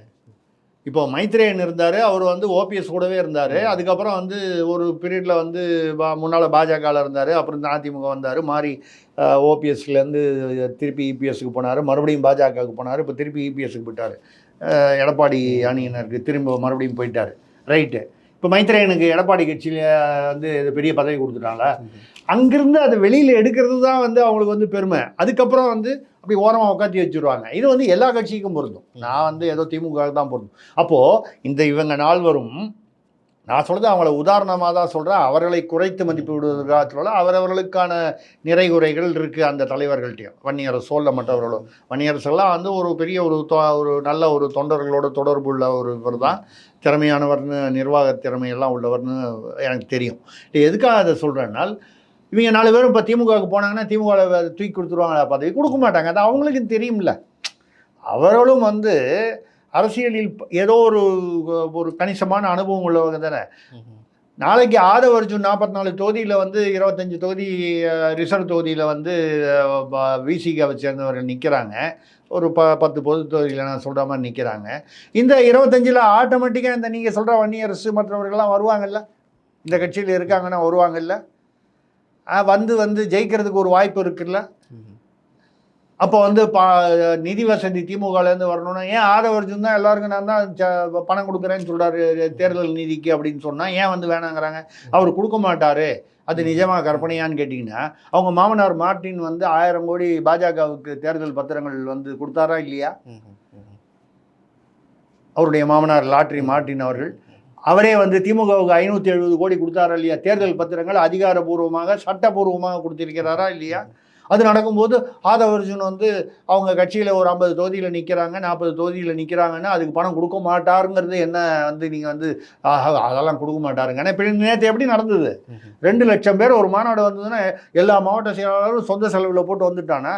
இப்போ மைத்ரேயன் இருந்தார், அவர் வந்து ஓபிஎஸ் கூடவே இருந்தார். அதுக்கப்புறம் வந்து ஒரு பீரியடில் வந்து முன்னால் பாஜகவில் இருந்தார். அப்புறம் அதிமுக வந்தார், மாறி ஓபிஎஸ்லேருந்து திருப்பி இபிஎஸ்க்கு போனார், மறுபடியும் பாஜகவுக்கு போனார், இப்போ திருப்பி இபிஎஸ்க்கு போயிட்டார். எடப்பாடி அணியினருக்கு திரும்ப மறுபடியும் போயிட்டார். ரைட்டு. இப்போ மைத்ரேயனுக்கு எடப்பாடி கட்சியில் வந்து பெரிய பதவி கொடுத்துட்டாங்களா? அங்கிருந்து அதை வெளியில் எடுக்கிறது தான் வந்து அவங்களுக்கு வந்து பெருமை. அதுக்கப்புறம் வந்து அப்படி ஓரமாக உட்காந்து வச்சுருவாங்க. இது வந்து எல்லா கட்சிக்கும் பொருந்தும். நான் வந்து ஏதோ திமுக தான் பொருந்தும். அப்போது இவங்க 4 பேரும், நான் சொல்கிறது அவங்கள உதாரணமாக தான் சொல்கிறேன், அவர்களை குறைத்து மதிப்பு விடுவதற்காக சொல்ல, அவரவர்களுக்கான நிறை குறைகள் இருக்குது அந்த தலைவர்கள்ட்டையும். வன்னியரசு சொல்ல மற்றவர்களும், வன்னியரசுலாம் வந்து ஒரு பெரிய ஒரு நல்ல ஒரு தொண்டர்களோட தொடர்பு உள்ள இவர் தான், திறமையானவர்னு, நிர்வாக திறமையெல்லாம் உள்ளவர்னு எனக்கு தெரியும். எதுக்காக அதை சொல்கிறேன்னால், இவங்க 4 பேரும் இப்போ திமுகவுக்கு போனாங்கன்னா திமுகவில் தூக்கி கொடுத்துருவாங்களா? பதவி கொடுக்க மாட்டாங்க. அது அவங்களுக்கு தெரியும்ல. அவர்களும் வந்து அரசியலில் ஏதோ ஒரு கணிசமான அனுபவம் உள்ளவங்க தானே. நாளைக்கு ஆதவ அர்ஜுன் 44 தொகுதியில் வந்து 25 தொகுதி ரிசர்வ் தொகுதியில் வந்து விசிகாவை சேர்ந்தவர்கள் நிற்கிறாங்க. ஒரு 10 பொது தொகுதியில் நான் சொல்கிற மாதிரி நிற்கிறாங்க. இந்த 25ல் ஆட்டோமேட்டிக்காக இந்த நீங்கள் சொல்கிற வன்னியரசு மற்றவர்கள்லாம் வருவாங்கல்ல, இந்த கட்சியில் இருக்காங்கன்னா வருவாங்கல்ல, வந்து ஜெயிக்கிறதுக்கு ஒரு வாய்ப்பு இருக்குல்ல. அப்போ வந்து நிதி வசதி திமுகலேருந்து வரணும்னா, ஏன் ஆதவ அர்ஜுன் தான் எல்லாருக்கும் நான் தான் பணம் கொடுக்குறேன்னு சொல்கிறாரு தேர்தல் நிதிக்கு அப்படின்னு சொன்னால் ஏன் வந்து வேணாங்கிறாங்க? அவர் கொடுக்க மாட்டார். அது நிஜமாக கற்பனையான்னு கேட்டிங்கன்னா, அவங்க மாமனார் மார்ட்டின் வந்து 1000 கோடி பாஜகவுக்கு தேர்தல் பத்திரங்கள் வந்து கொடுத்தாரா இல்லையா? அவருடைய மாமனார் லாட்ரி மார்ட்டின் அவர்கள், அவரே வந்து திமுகவுக்கு 570 கோடி கொடுத்தாரா இல்லையா? தேர்தல் பத்திரங்கள் அதிகாரபூர்வமாக சட்டப்பூர்வமாக கொடுத்திருக்கிறாரா இல்லையா? அது நடக்கும்போது ஆதவ அர்ஜுன் வந்து அவங்க கட்சியில் ஒரு 50 தொகுதியில் நிற்கிறாங்க, 40 தொகுதியில் நிற்கிறாங்கன்னா அதுக்கு பணம் கொடுக்க மாட்டாருங்கிறது என்ன வந்து நீங்கள் வந்து அதெல்லாம் கொடுக்க மாட்டாருங்க. ஆனால் இப்போ நேற்று எப்படி நடந்தது? 2 லட்சம் பேர் ஒரு மாநாடு வந்ததுன்னா எல்லா மாவட்ட செயலாளரும் சொந்த செலவில் போட்டு வந்துட்டானா?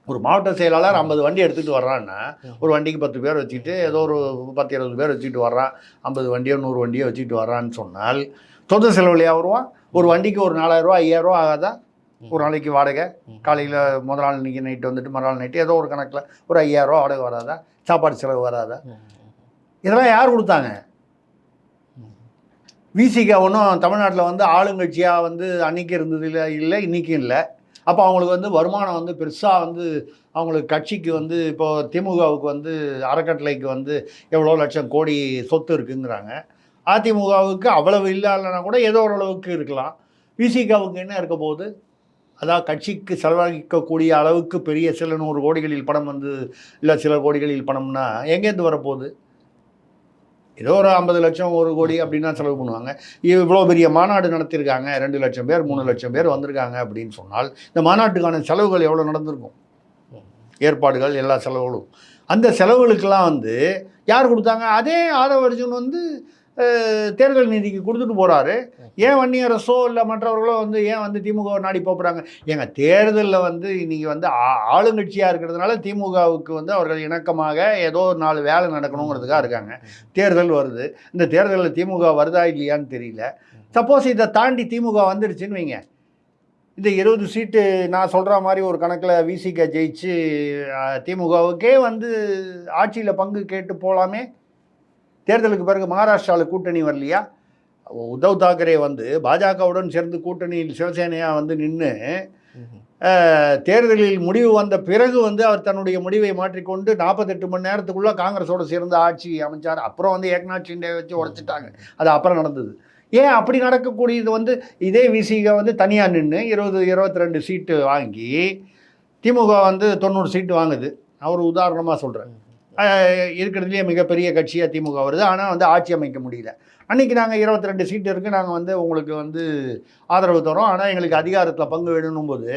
ஒரு மாவட்ட செயலாளர் 50 வண்டி எடுத்துகிட்டு வர்றான்னா, ஒரு வண்டிக்கு 10 பேர் வச்சுக்கிட்டு ஏதோ ஒரு 10-20 பேர் வச்சுக்கிட்டு வர்றான், 50 வண்டியோ 100 வண்டியோ வச்சுக்கிட்டு வர்றான்னு சொன்னால் சொந்த செலவுலையா வருவான்? ஒரு வண்டிக்கு ஒரு 4000 ரூபா 5000 ரூபா ஆகாதா? ஒரு நாளைக்கு வாடகை, காலையில் முதல் நாள் இன்றைக்கி நைட்டு வந்துட்டு மறுநாள் நைட்டு ஏதோ ஒரு கணக்கில் ஒரு 5000 ரூபா வாடகை வராதா? சாப்பாடு செலவு வராதா? இதெல்லாம் யார் கொடுத்தாங்க? விசிகா ஒன்றும் தமிழ்நாட்டில் வந்து ஆளுங்கட்சியாக வந்து அன்றைக்கி இருந்தது இல்லை இன்றைக்கும் இல்லை. அப்போ அவங்களுக்கு வந்து வருமானம் வந்து பெருசாக வந்து அவங்களுக்கு கட்சிக்கு வந்து இப்போது திமுகவுக்கு வந்து அறக்கட்டளைக்கு வந்து எவ்வளோ லட்சம் கோடி சொத்து இருக்குங்கிறாங்க. அதிமுகவுக்கு அவ்வளவு இல்லைன்னா கூட ஏதோ ஓரளவுக்கு இருக்கலாம். விசிகாவுக்கு என்ன இருக்க போகுது? அதாவது கட்சிக்கு செலவழிக்கக்கூடிய அளவுக்கு பெரிய சில 100 கோடிகளில் பணம் வந்து, இல்லை சில கோடிகளில் பணம்னா எங்கேருந்து வரப்போகுது? ஏதோ ஒரு 50 லட்சம் 1 கோடி அப்படின்னா செலவு பண்ணுவாங்க. இவ்வளோ பெரிய மாநாடு நடத்தியிருக்காங்க, 2 லட்சம் பேர் 3 லட்சம் பேர் வந்திருக்காங்க அப்படின்னு சொன்னால் இந்த மாநாட்டுக்கான செலவுகள் எவ்வளோ நடந்திருக்கும்? ஏற்பாடுகள் எல்லா செலவுகளும். அந்த செலவுகளுக்கெல்லாம் வந்து யார் கொடுத்தாங்க? அதே ஆதவ அர்ஜுன் வந்து தேர்தல் நிதிக்கு கொடுத்துட்டு போகிறாரு. ஏன் வன்னியரசோ இல்லை மற்றவர்களோ வந்து ஏன் வந்து திமுக நாடி போகிறாங்க? ஏங்க, தேர்தலில் வந்து இன்றைக்கி வந்து ஆளுங்கட்சியாக இருக்கிறதுனால திமுகவுக்கு வந்து அவர்கள் இணக்கமாக ஏதோ 4 வேலை நடக்கணுங்கிறதுக்காக இருக்காங்க. தேர்தல் வருது. இந்த தேர்தலில் திமுக வருதா இல்லையான்னு தெரியல. சப்போஸ் இதை தாண்டி திமுக வந்துடுச்சுன்னு வைங்க, இந்த 20 சீட்டு நான் சொல்கிற மாதிரி ஒரு கணக்கில் விசிக ஜெயிச்சு திமுகவுக்கே வந்து ஆட்சியில் பங்கு கேட்டு போகலாமே. தேர்தலுக்கு பிறகு மகாராஷ்டிராவில் கூட்டணி வரலையா? உத்தவ் தாக்கரே வந்து பாஜகவுடன் சேர்ந்து கூட்டணியில் சிவசேனையாக வந்து நின்று தேர்தலில் முடிவு வந்த பிறகு வந்து அவர் தன்னுடைய முடிவை மாற்றிக்கொண்டு 48 மணி நேரத்துக்குள்ளே காங்கிரஸோடு சேர்ந்து ஆட்சி அமைச்சார். அப்புறம் வந்து ஏக்நாத் ஷிண்டே வச்சு உடைச்சிட்டாங்க. அது அப்புறம் நடந்தது. ஏன் அப்படி நடக்கக்கூடியது வந்து இதே விசிக வந்து தனியாக நின்று 22 சீட்டு வாங்கி திமுக வந்து 90 சீட்டு வாங்குது. நான் ஒரு உதாரணமாக சொல்கிறேன். இருக்கிறதுலேயே மிகப்பெரிய கட்சியாக திமுக வருது. ஆனால் வந்து ஆட்சி அமைக்க முடியல. அன்றைக்கி நாங்கள் 22 சீட்டு இருக்குது, நாங்கள் வந்து உங்களுக்கு வந்து ஆதரவு தரோம், ஆனால் எங்களுக்கு அதிகாரத்தில் பங்கு வேணும் போது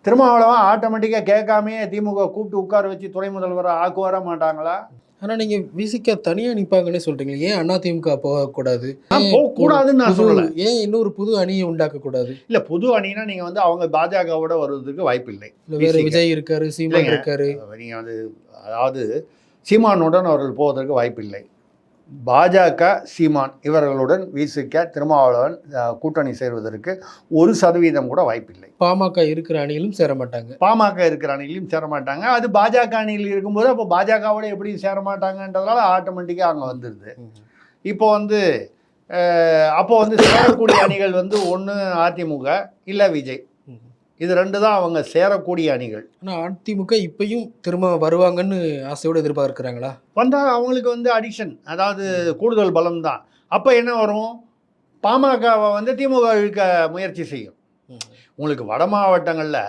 திருமாவளவன் ஆட்டோமேட்டிக்காக கேட்காமையே திமுக கூப்பிட்டு உட்கார வச்சு துணை முதல்வரை ஆக்குவர மாட்டாங்களா? ஆனால் நீங்கள் விசிக தனியாக நிற்பாங்கன்னே சொல்கிறீங்க. ஏன் அதிமுக போகக்கூடாது? போகக்கூடாதுன்னு நான் சொல்லலை. ஏன் இன்னொரு புது அணியை உண்டாக்கக்கூடாது? இல்லை, புது அணினா நீங்கள் வந்து அவங்க பாஜகவோட வருவதற்கு வாய்ப்பில்லை. வேறு விஜய் இருக்காரு, சீமான் இருக்காரு. நீங்கள் வந்து அதாவது சீமானுடன் அவர்கள் போவதற்கு வாய்ப்பில்லை. பாஜக சீமான் இவர்களுடன் விசிக திருமாவளவன் கூட்டணி சேர்வதற்கு 1% கூட வாய்ப்பில்லை. பாமக இருக்கிற அணியிலும் சேர மாட்டாங்க. பாமக இருக்கிற அணியிலும் சேர மாட்டாங்க. அது பாஜக அணியில் இருக்கும்போது அப்போ பாஜகவோட எப்படி சேர மாட்டாங்கன்றதுனால ஆட்டோமேட்டிக்காக அங்கே வந்துடுது. இப்போ வந்து அப்போ வந்து சேரக்கூடிய அணிகள் வந்து ஒன்று அதிமுக இல்லை விஜய். இது 2 தான் அவங்க சேரக்கூடிய அணிகள். ஆனால் அதிமுக இப்பயும் திரும்ப வருவாங்கன்னு ஆசையோடு எதிர்பார்க்குறாங்களா? வந்தால் அவங்களுக்கு வந்து அடிஷன், அதாவது கூடுதல் பலம் தான். அப்போ என்ன வரும்? பாமகவை வந்து திமுக இழுக்க முயற்சி செய்யும். உங்களுக்கு வட மாவட்டங்களில்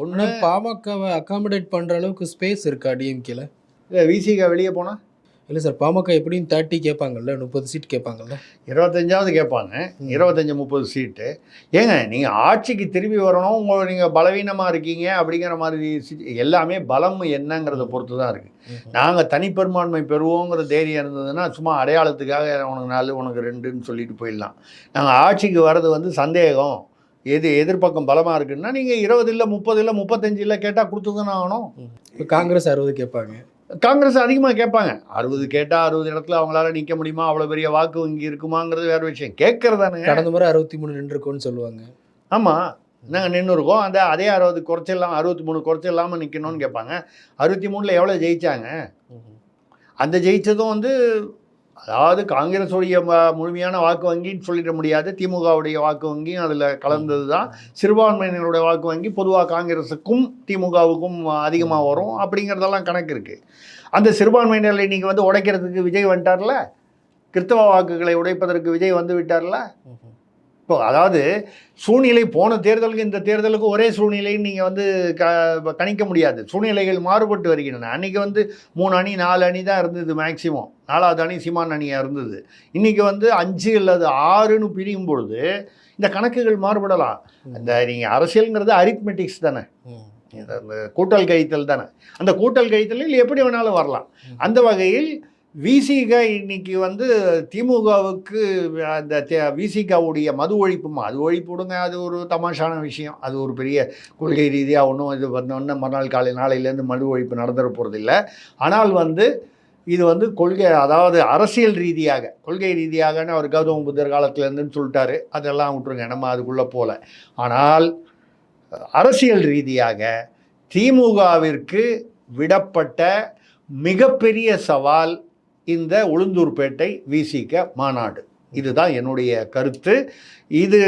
ஒன்று பாமகவை அகாமடேட் பண்ணுற அளவுக்கு ஸ்பேஸ் இருக்கா டிஎம்கேல? இல்லை, விசிக வெளியே போனால் இல்லை சார், பாமக எப்படியும் 30 கேட்பாங்கல்ல, 30 சீட் கேட்பாங்கல்ல. 25ஆவது கேட்பாங்க. 25-30 சீட்டு. ஏங்க, நீங்கள் ஆட்சிக்கு திரும்பி வரணும், நீங்கள் பலவீனமாக இருக்கீங்க அப்படிங்கிற மாதிரி எல்லாமே பலம் என்னங்கிறத பொறுத்து தான் இருக்குது. நாங்கள் தனிப்பெரும்பான்மை பெறுவோங்கிற தைரியம் இருந்ததுன்னா சும்மா அடையாளத்துக்காக உனக்கு 4 உனக்கு 2ன்னு சொல்லிட்டு போயிடலாம். நாங்கள் ஆட்சிக்கு வர்றது வந்து சந்தேகம், எதிர்பக்கம் பலமாக இருக்குன்னா நீங்கள் 20 இல்லை 30 இல்லை 35 இல்லை கேட்டால் கொடுத்து தானே ஆகணும். இப்போ காங்கிரஸ் 60 கேட்பாங்க. காங்கிரஸ் அதிகமாக கேட்பாங்க. 60 கேட்டால் 60 இடத்துல அவங்களால நிற்க முடியுமா? அவ்வளோ பெரிய வாக்கு இங்கே இருக்குமாங்கிறது வேறு விஷயம். கேட்குறதானுங்க. கடந்த முறை 63 நின்றுருக்கோன்னு சொல்லுவாங்க. ஆமாம், நாங்கள் நின்று இருக்கோம். அதே 60 குறைச்சிடலாம், 63 குறைச்சிடலாமல் நிற்கணும்னு கேட்பாங்க. 63ல் எவ்வளோ ஜெயித்தாங்க? அந்த ஜெயித்ததும் வந்து அதாவது காங்கிரஸுடைய முழுமையான வாக்கு வங்கின்னு சொல்லிட முடியாது. திமுகவுடைய வாக்கு வங்கியும் அதில் கலந்தது தான். சிறுபான்மையினருடைய வாக்கு வங்கி பொதுவாக காங்கிரஸுக்கும் திமுகவுக்கும் அதிகமாக வரும் அப்படிங்கிறதெல்லாம் கணக்கு இருக்குது. அந்த சிறுபான்மையினர்களை நீங்கள் வந்து உடைக்கிறதுக்கு விஜய் வந்துட்டார்ல, கிறிஸ்தவ வாக்குகளை உடைப்பதற்கு விஜய் வந்து விட்டார்ல. இப்போ அதாவது சூழ்நிலை போன தேர்தலுக்கு இந்த தேர்தலுக்கு ஒரே சூழ்நிலைன்னு நீங்கள் வந்து கணிக்க முடியாது. சூழ்நிலைகள் மாறுபட்டு வருகின்றன. அன்றைக்கி வந்து 3 அணி 4 அணி தான் இருந்தது மேக்சிமம். 4வது அணி சீமான் அணியாக இருந்தது. இன்றைக்கி வந்து 5 அல்லது 6ன்னு பிரியும் பொழுது இந்த கணக்குகள் மாறுபடலாம். இந்த நீங்கள் அரசியலுங்கிறது அரித்மெட்டிக்ஸ் தானே, கூட்டல் கழித்தல் தானே. அந்த கூட்டல் கழித்தலில் எப்படி வேணாலும் வரலாம். அந்த வகையில் விசிக இன்னைக்கு வந்து திமுகவுக்கு அந்த விசிகாவுடைய மது ஒழிப்பு விடுங்க, அது ஒரு தமாஷான விஷயம். அது ஒரு பெரிய கொள்கை ரீதியாக ஒன்றும் இது ஒன்று மறுநாள் நாளையிலேருந்து மது ஒழிப்பு நடந்துட போகிறதில்ல. ஆனால் வந்து இது வந்து கொள்கை, அதாவது அரசியல் ரீதியாக கொள்கை ரீதியாகன்னு அவர் கௌதம புத்தர் காலத்துலேருந்துன்னு சொல்லிட்டாரு. அதெல்லாம் விட்டுருங்க, நம்ம அதுக்குள்ளே போகல. ஆனால் அரசியல் ரீதியாக திமுகவிற்கு இது மிகப்பெரிய சவால் இந்த உளுந்தூர்பேட்டை விசிக மாநாடு. இதுதான் என்னுடைய கருத்து. இது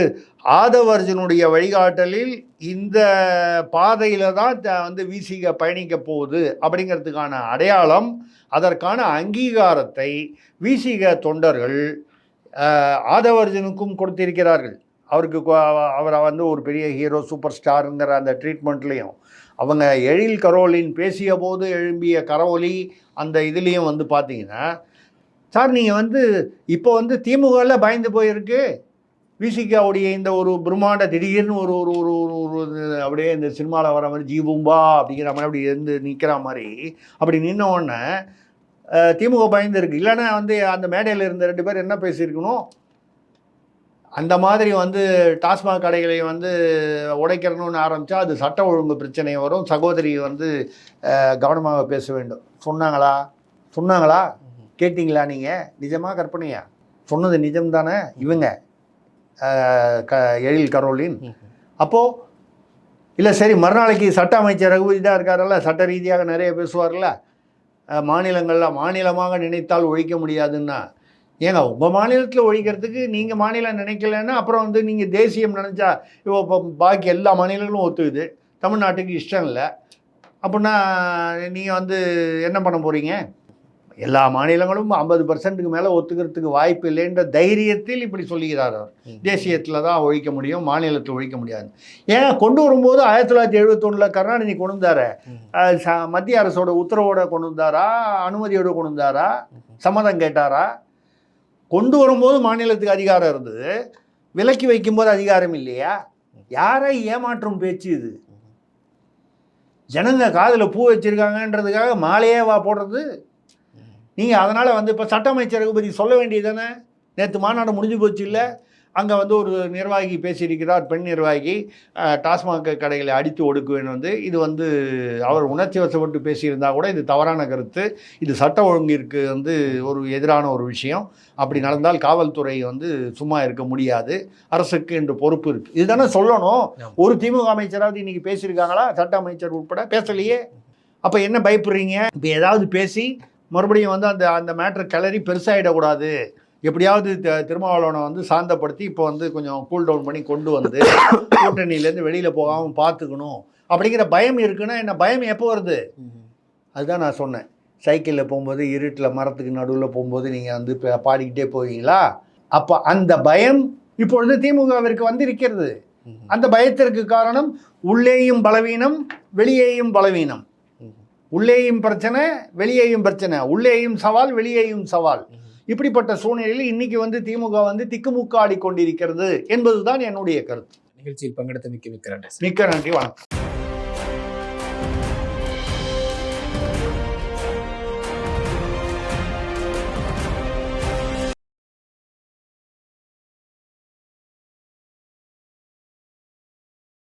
ஆதவர்ஜனுடைய வழிகாட்டலில் இந்த பாதையில் தான் வந்து விசிக பயணிக்க போகுது அப்படிங்கிறதுக்கான அடையாளம், அதற்கான அங்கீகாரத்தை விசிக தொண்டர்கள் ஆதவ அர்ஜுனுக்கும் கொடுத்திருக்கிறார்கள். அவரை வந்து ஒரு பெரிய ஹீரோ சூப்பர் ஸ்டாருங்கிற அந்த ட்ரீட்மெண்ட்லேயும் அவங்க எழில் கரோலின் பேசிய போது எழும்பிய கரவொலி அந்த இதுலேயும் வந்து பார்த்தீங்கன்னா, சார் நீங்கள் வந்து இப்போ வந்து திமுகவில் பயந்து போயிருக்கு விசிகாவுடைய இந்த ஒரு பிரம்மாண்ட திடீர்னு ஒரு ஒரு ஒரு ஒரு அப்படியே இந்த சினிமாவில் வர மாதிரி ஜீபூம்பா அப்படிங்கிற மாதிரி அப்படி இருந்து நிற்கிற மாதிரி அப்படி நின்ன உடனே திமுக பயந்து இருக்கு. இல்லைன்னா வந்து அந்த மேடையில் இருந்த 2 பேர் என்ன பேசியிருக்கணும், அந்த மாதிரி வந்து டாஸ்மாக் கடைகளை வந்து உடைக்கிறணும்னு ஆரம்பித்தா அது சட்ட ஒழுங்கு பிரச்சனை வரும், சகோதரி வந்து கவனமாக பேச வேண்டும். சொன்னாங்களா கேட்டிங்களா? நீங்கள் நிஜமாக கற்பனையா? சொன்னது நிஜம் தானே இவங்க எழில் கரோலின்? அப்போது இல்லை சரி, மறுநாளைக்கு சட்ட அமைச்சர் ரகுபதி தான் இருக்காரல்ல, சட்ட ரீதியாக நிறைய பேசுவார்ல, மாநிலமாக நினைத்தால் ஒழிக்க முடியாதுன்னா, ஏங்க உங்கள் மாநிலத்தில் ஒழிக்கிறதுக்கு நீங்கள் மாநிலம் நினைக்கலன்னா அப்புறம் வந்து நீங்கள் தேசியம் நினச்சா இப்போ பாக்கி எல்லா மாநிலங்களும் ஒத்துக்குது, தமிழ்நாட்டுக்கு இஷ்டம் இல்லை அப்படின்னா நீங்கள் வந்து என்ன பண்ண போகிறீங்க? எல்லா மாநிலங்களும் 50% மேலே ஒத்துக்கிறதுக்கு வாய்ப்பு இல்லைன்ற தைரியத்தில் இப்படி சொல்லுகிறார் அவர். தேசியத்தில் தான் ஒழிக்க முடியும், மாநிலத்தில் ஒழிக்க முடியாது. ஏன் கொண்டு வரும்போது 1971 கருணாநிதி கொண்டு வந்தார், மத்திய அரசோட உத்தரவோட கொண்டு வந்தாரா, அனுமதியோடு கொண்டு வந்தாரா, சம்மதம் கேட்டாரா? கொண்டு வரும்போது மாநிலத்துக்கு அதிகாரம் இருந்தது, விலக்கி வைக்கும்போது அதிகாரம் இல்லையா? யாரை ஏமாற்றும் பேச்சு இது? ஜனங்க காதில் பூ வச்சுருக்காங்கன்றதுக்காக மாலையே போடுறது நீங்கள். அதனால் வந்து இப்போ சட்ட அமைச்சர் ரகுபதி சொல்ல வேண்டியது தானே, நேற்று மாநாடு முடிஞ்சு போச்சு இல்லை, அங்கே வந்து ஒரு நிர்வாகி பேசியிருக்கிறார், பெண் நிர்வாகி, டாஸ்மாக் கடைகளை அடித்து ஒடுக்குவேன்னு வந்து இது வந்து அவர் உணர்ச்சி வசப்பட்டு பேசியிருந்தால் கூட இது தவறான கருத்து, இது சட்ட ஒழுங்கிற்கு வந்து ஒரு எதிரான ஒரு விஷயம். அப்படி நடந்தால் காவல்துறை வந்து சும்மா இருக்க முடியாது, அரசுக்கு என்று பொறுப்பு இருக்குது, இதுதானே சொல்லணும். ஒரு திமுக அமைச்சராவது இன்றைக்கி பேசியிருக்காங்களா? சட்ட அமைச்சர் உட்பட பேசலையே. அப்போ என்ன பயப்படுறீங்க? இப்போ ஏதாவது பேசி மறுபடியும் வந்து அந்த மேட்ரு கிளறி பெருசாகிடக்கூடாது, எப்படியாவது திருமாவளவனை வந்து சாந்தப்படுத்தி இப்போ வந்து கொஞ்சம் கூல் டவுன் பண்ணி கொண்டு வந்து கூட்டணியிலேருந்து வெளியில் போகாமல் பார்த்துக்கணும் அப்படிங்கிற பயம் இருக்குன்னா என்ன? பயம் எப்போ வருது? அதுதான் நான் சொன்னேன், சைக்கிளில் போகும்போது இருட்டில் மரத்துக்கு நடுவில் போகும்போது நீங்கள் வந்து பாடிக்கிட்டே போவீங்களா? அப்போ அந்த பயம் இப்பொழுது திமுகவிற்கு வந்திருக்கிறது. அந்த பயத்திற்கு காரணம் உள்ளேயும் பலவீனம், வெளியேயும் பலவீனம். உள்ளேயும் பிரச்சனை, வெளியேயும் பிரச்சனை, உள்ளேயும் சவால், வெளியேயும் சவால். இப்படிப்பட்ட சூழ்நிலையில் இன்னைக்கு வந்து திமுக வந்து திக்குமுக்காடி கொண்டிருக்கிறது என்பதுதான் என்னுடைய கருத்து. நிகழ்ச்சியில் பங்கெடுத்த மிக்க நன்றி. மிக்க நன்றி, வணக்கம்.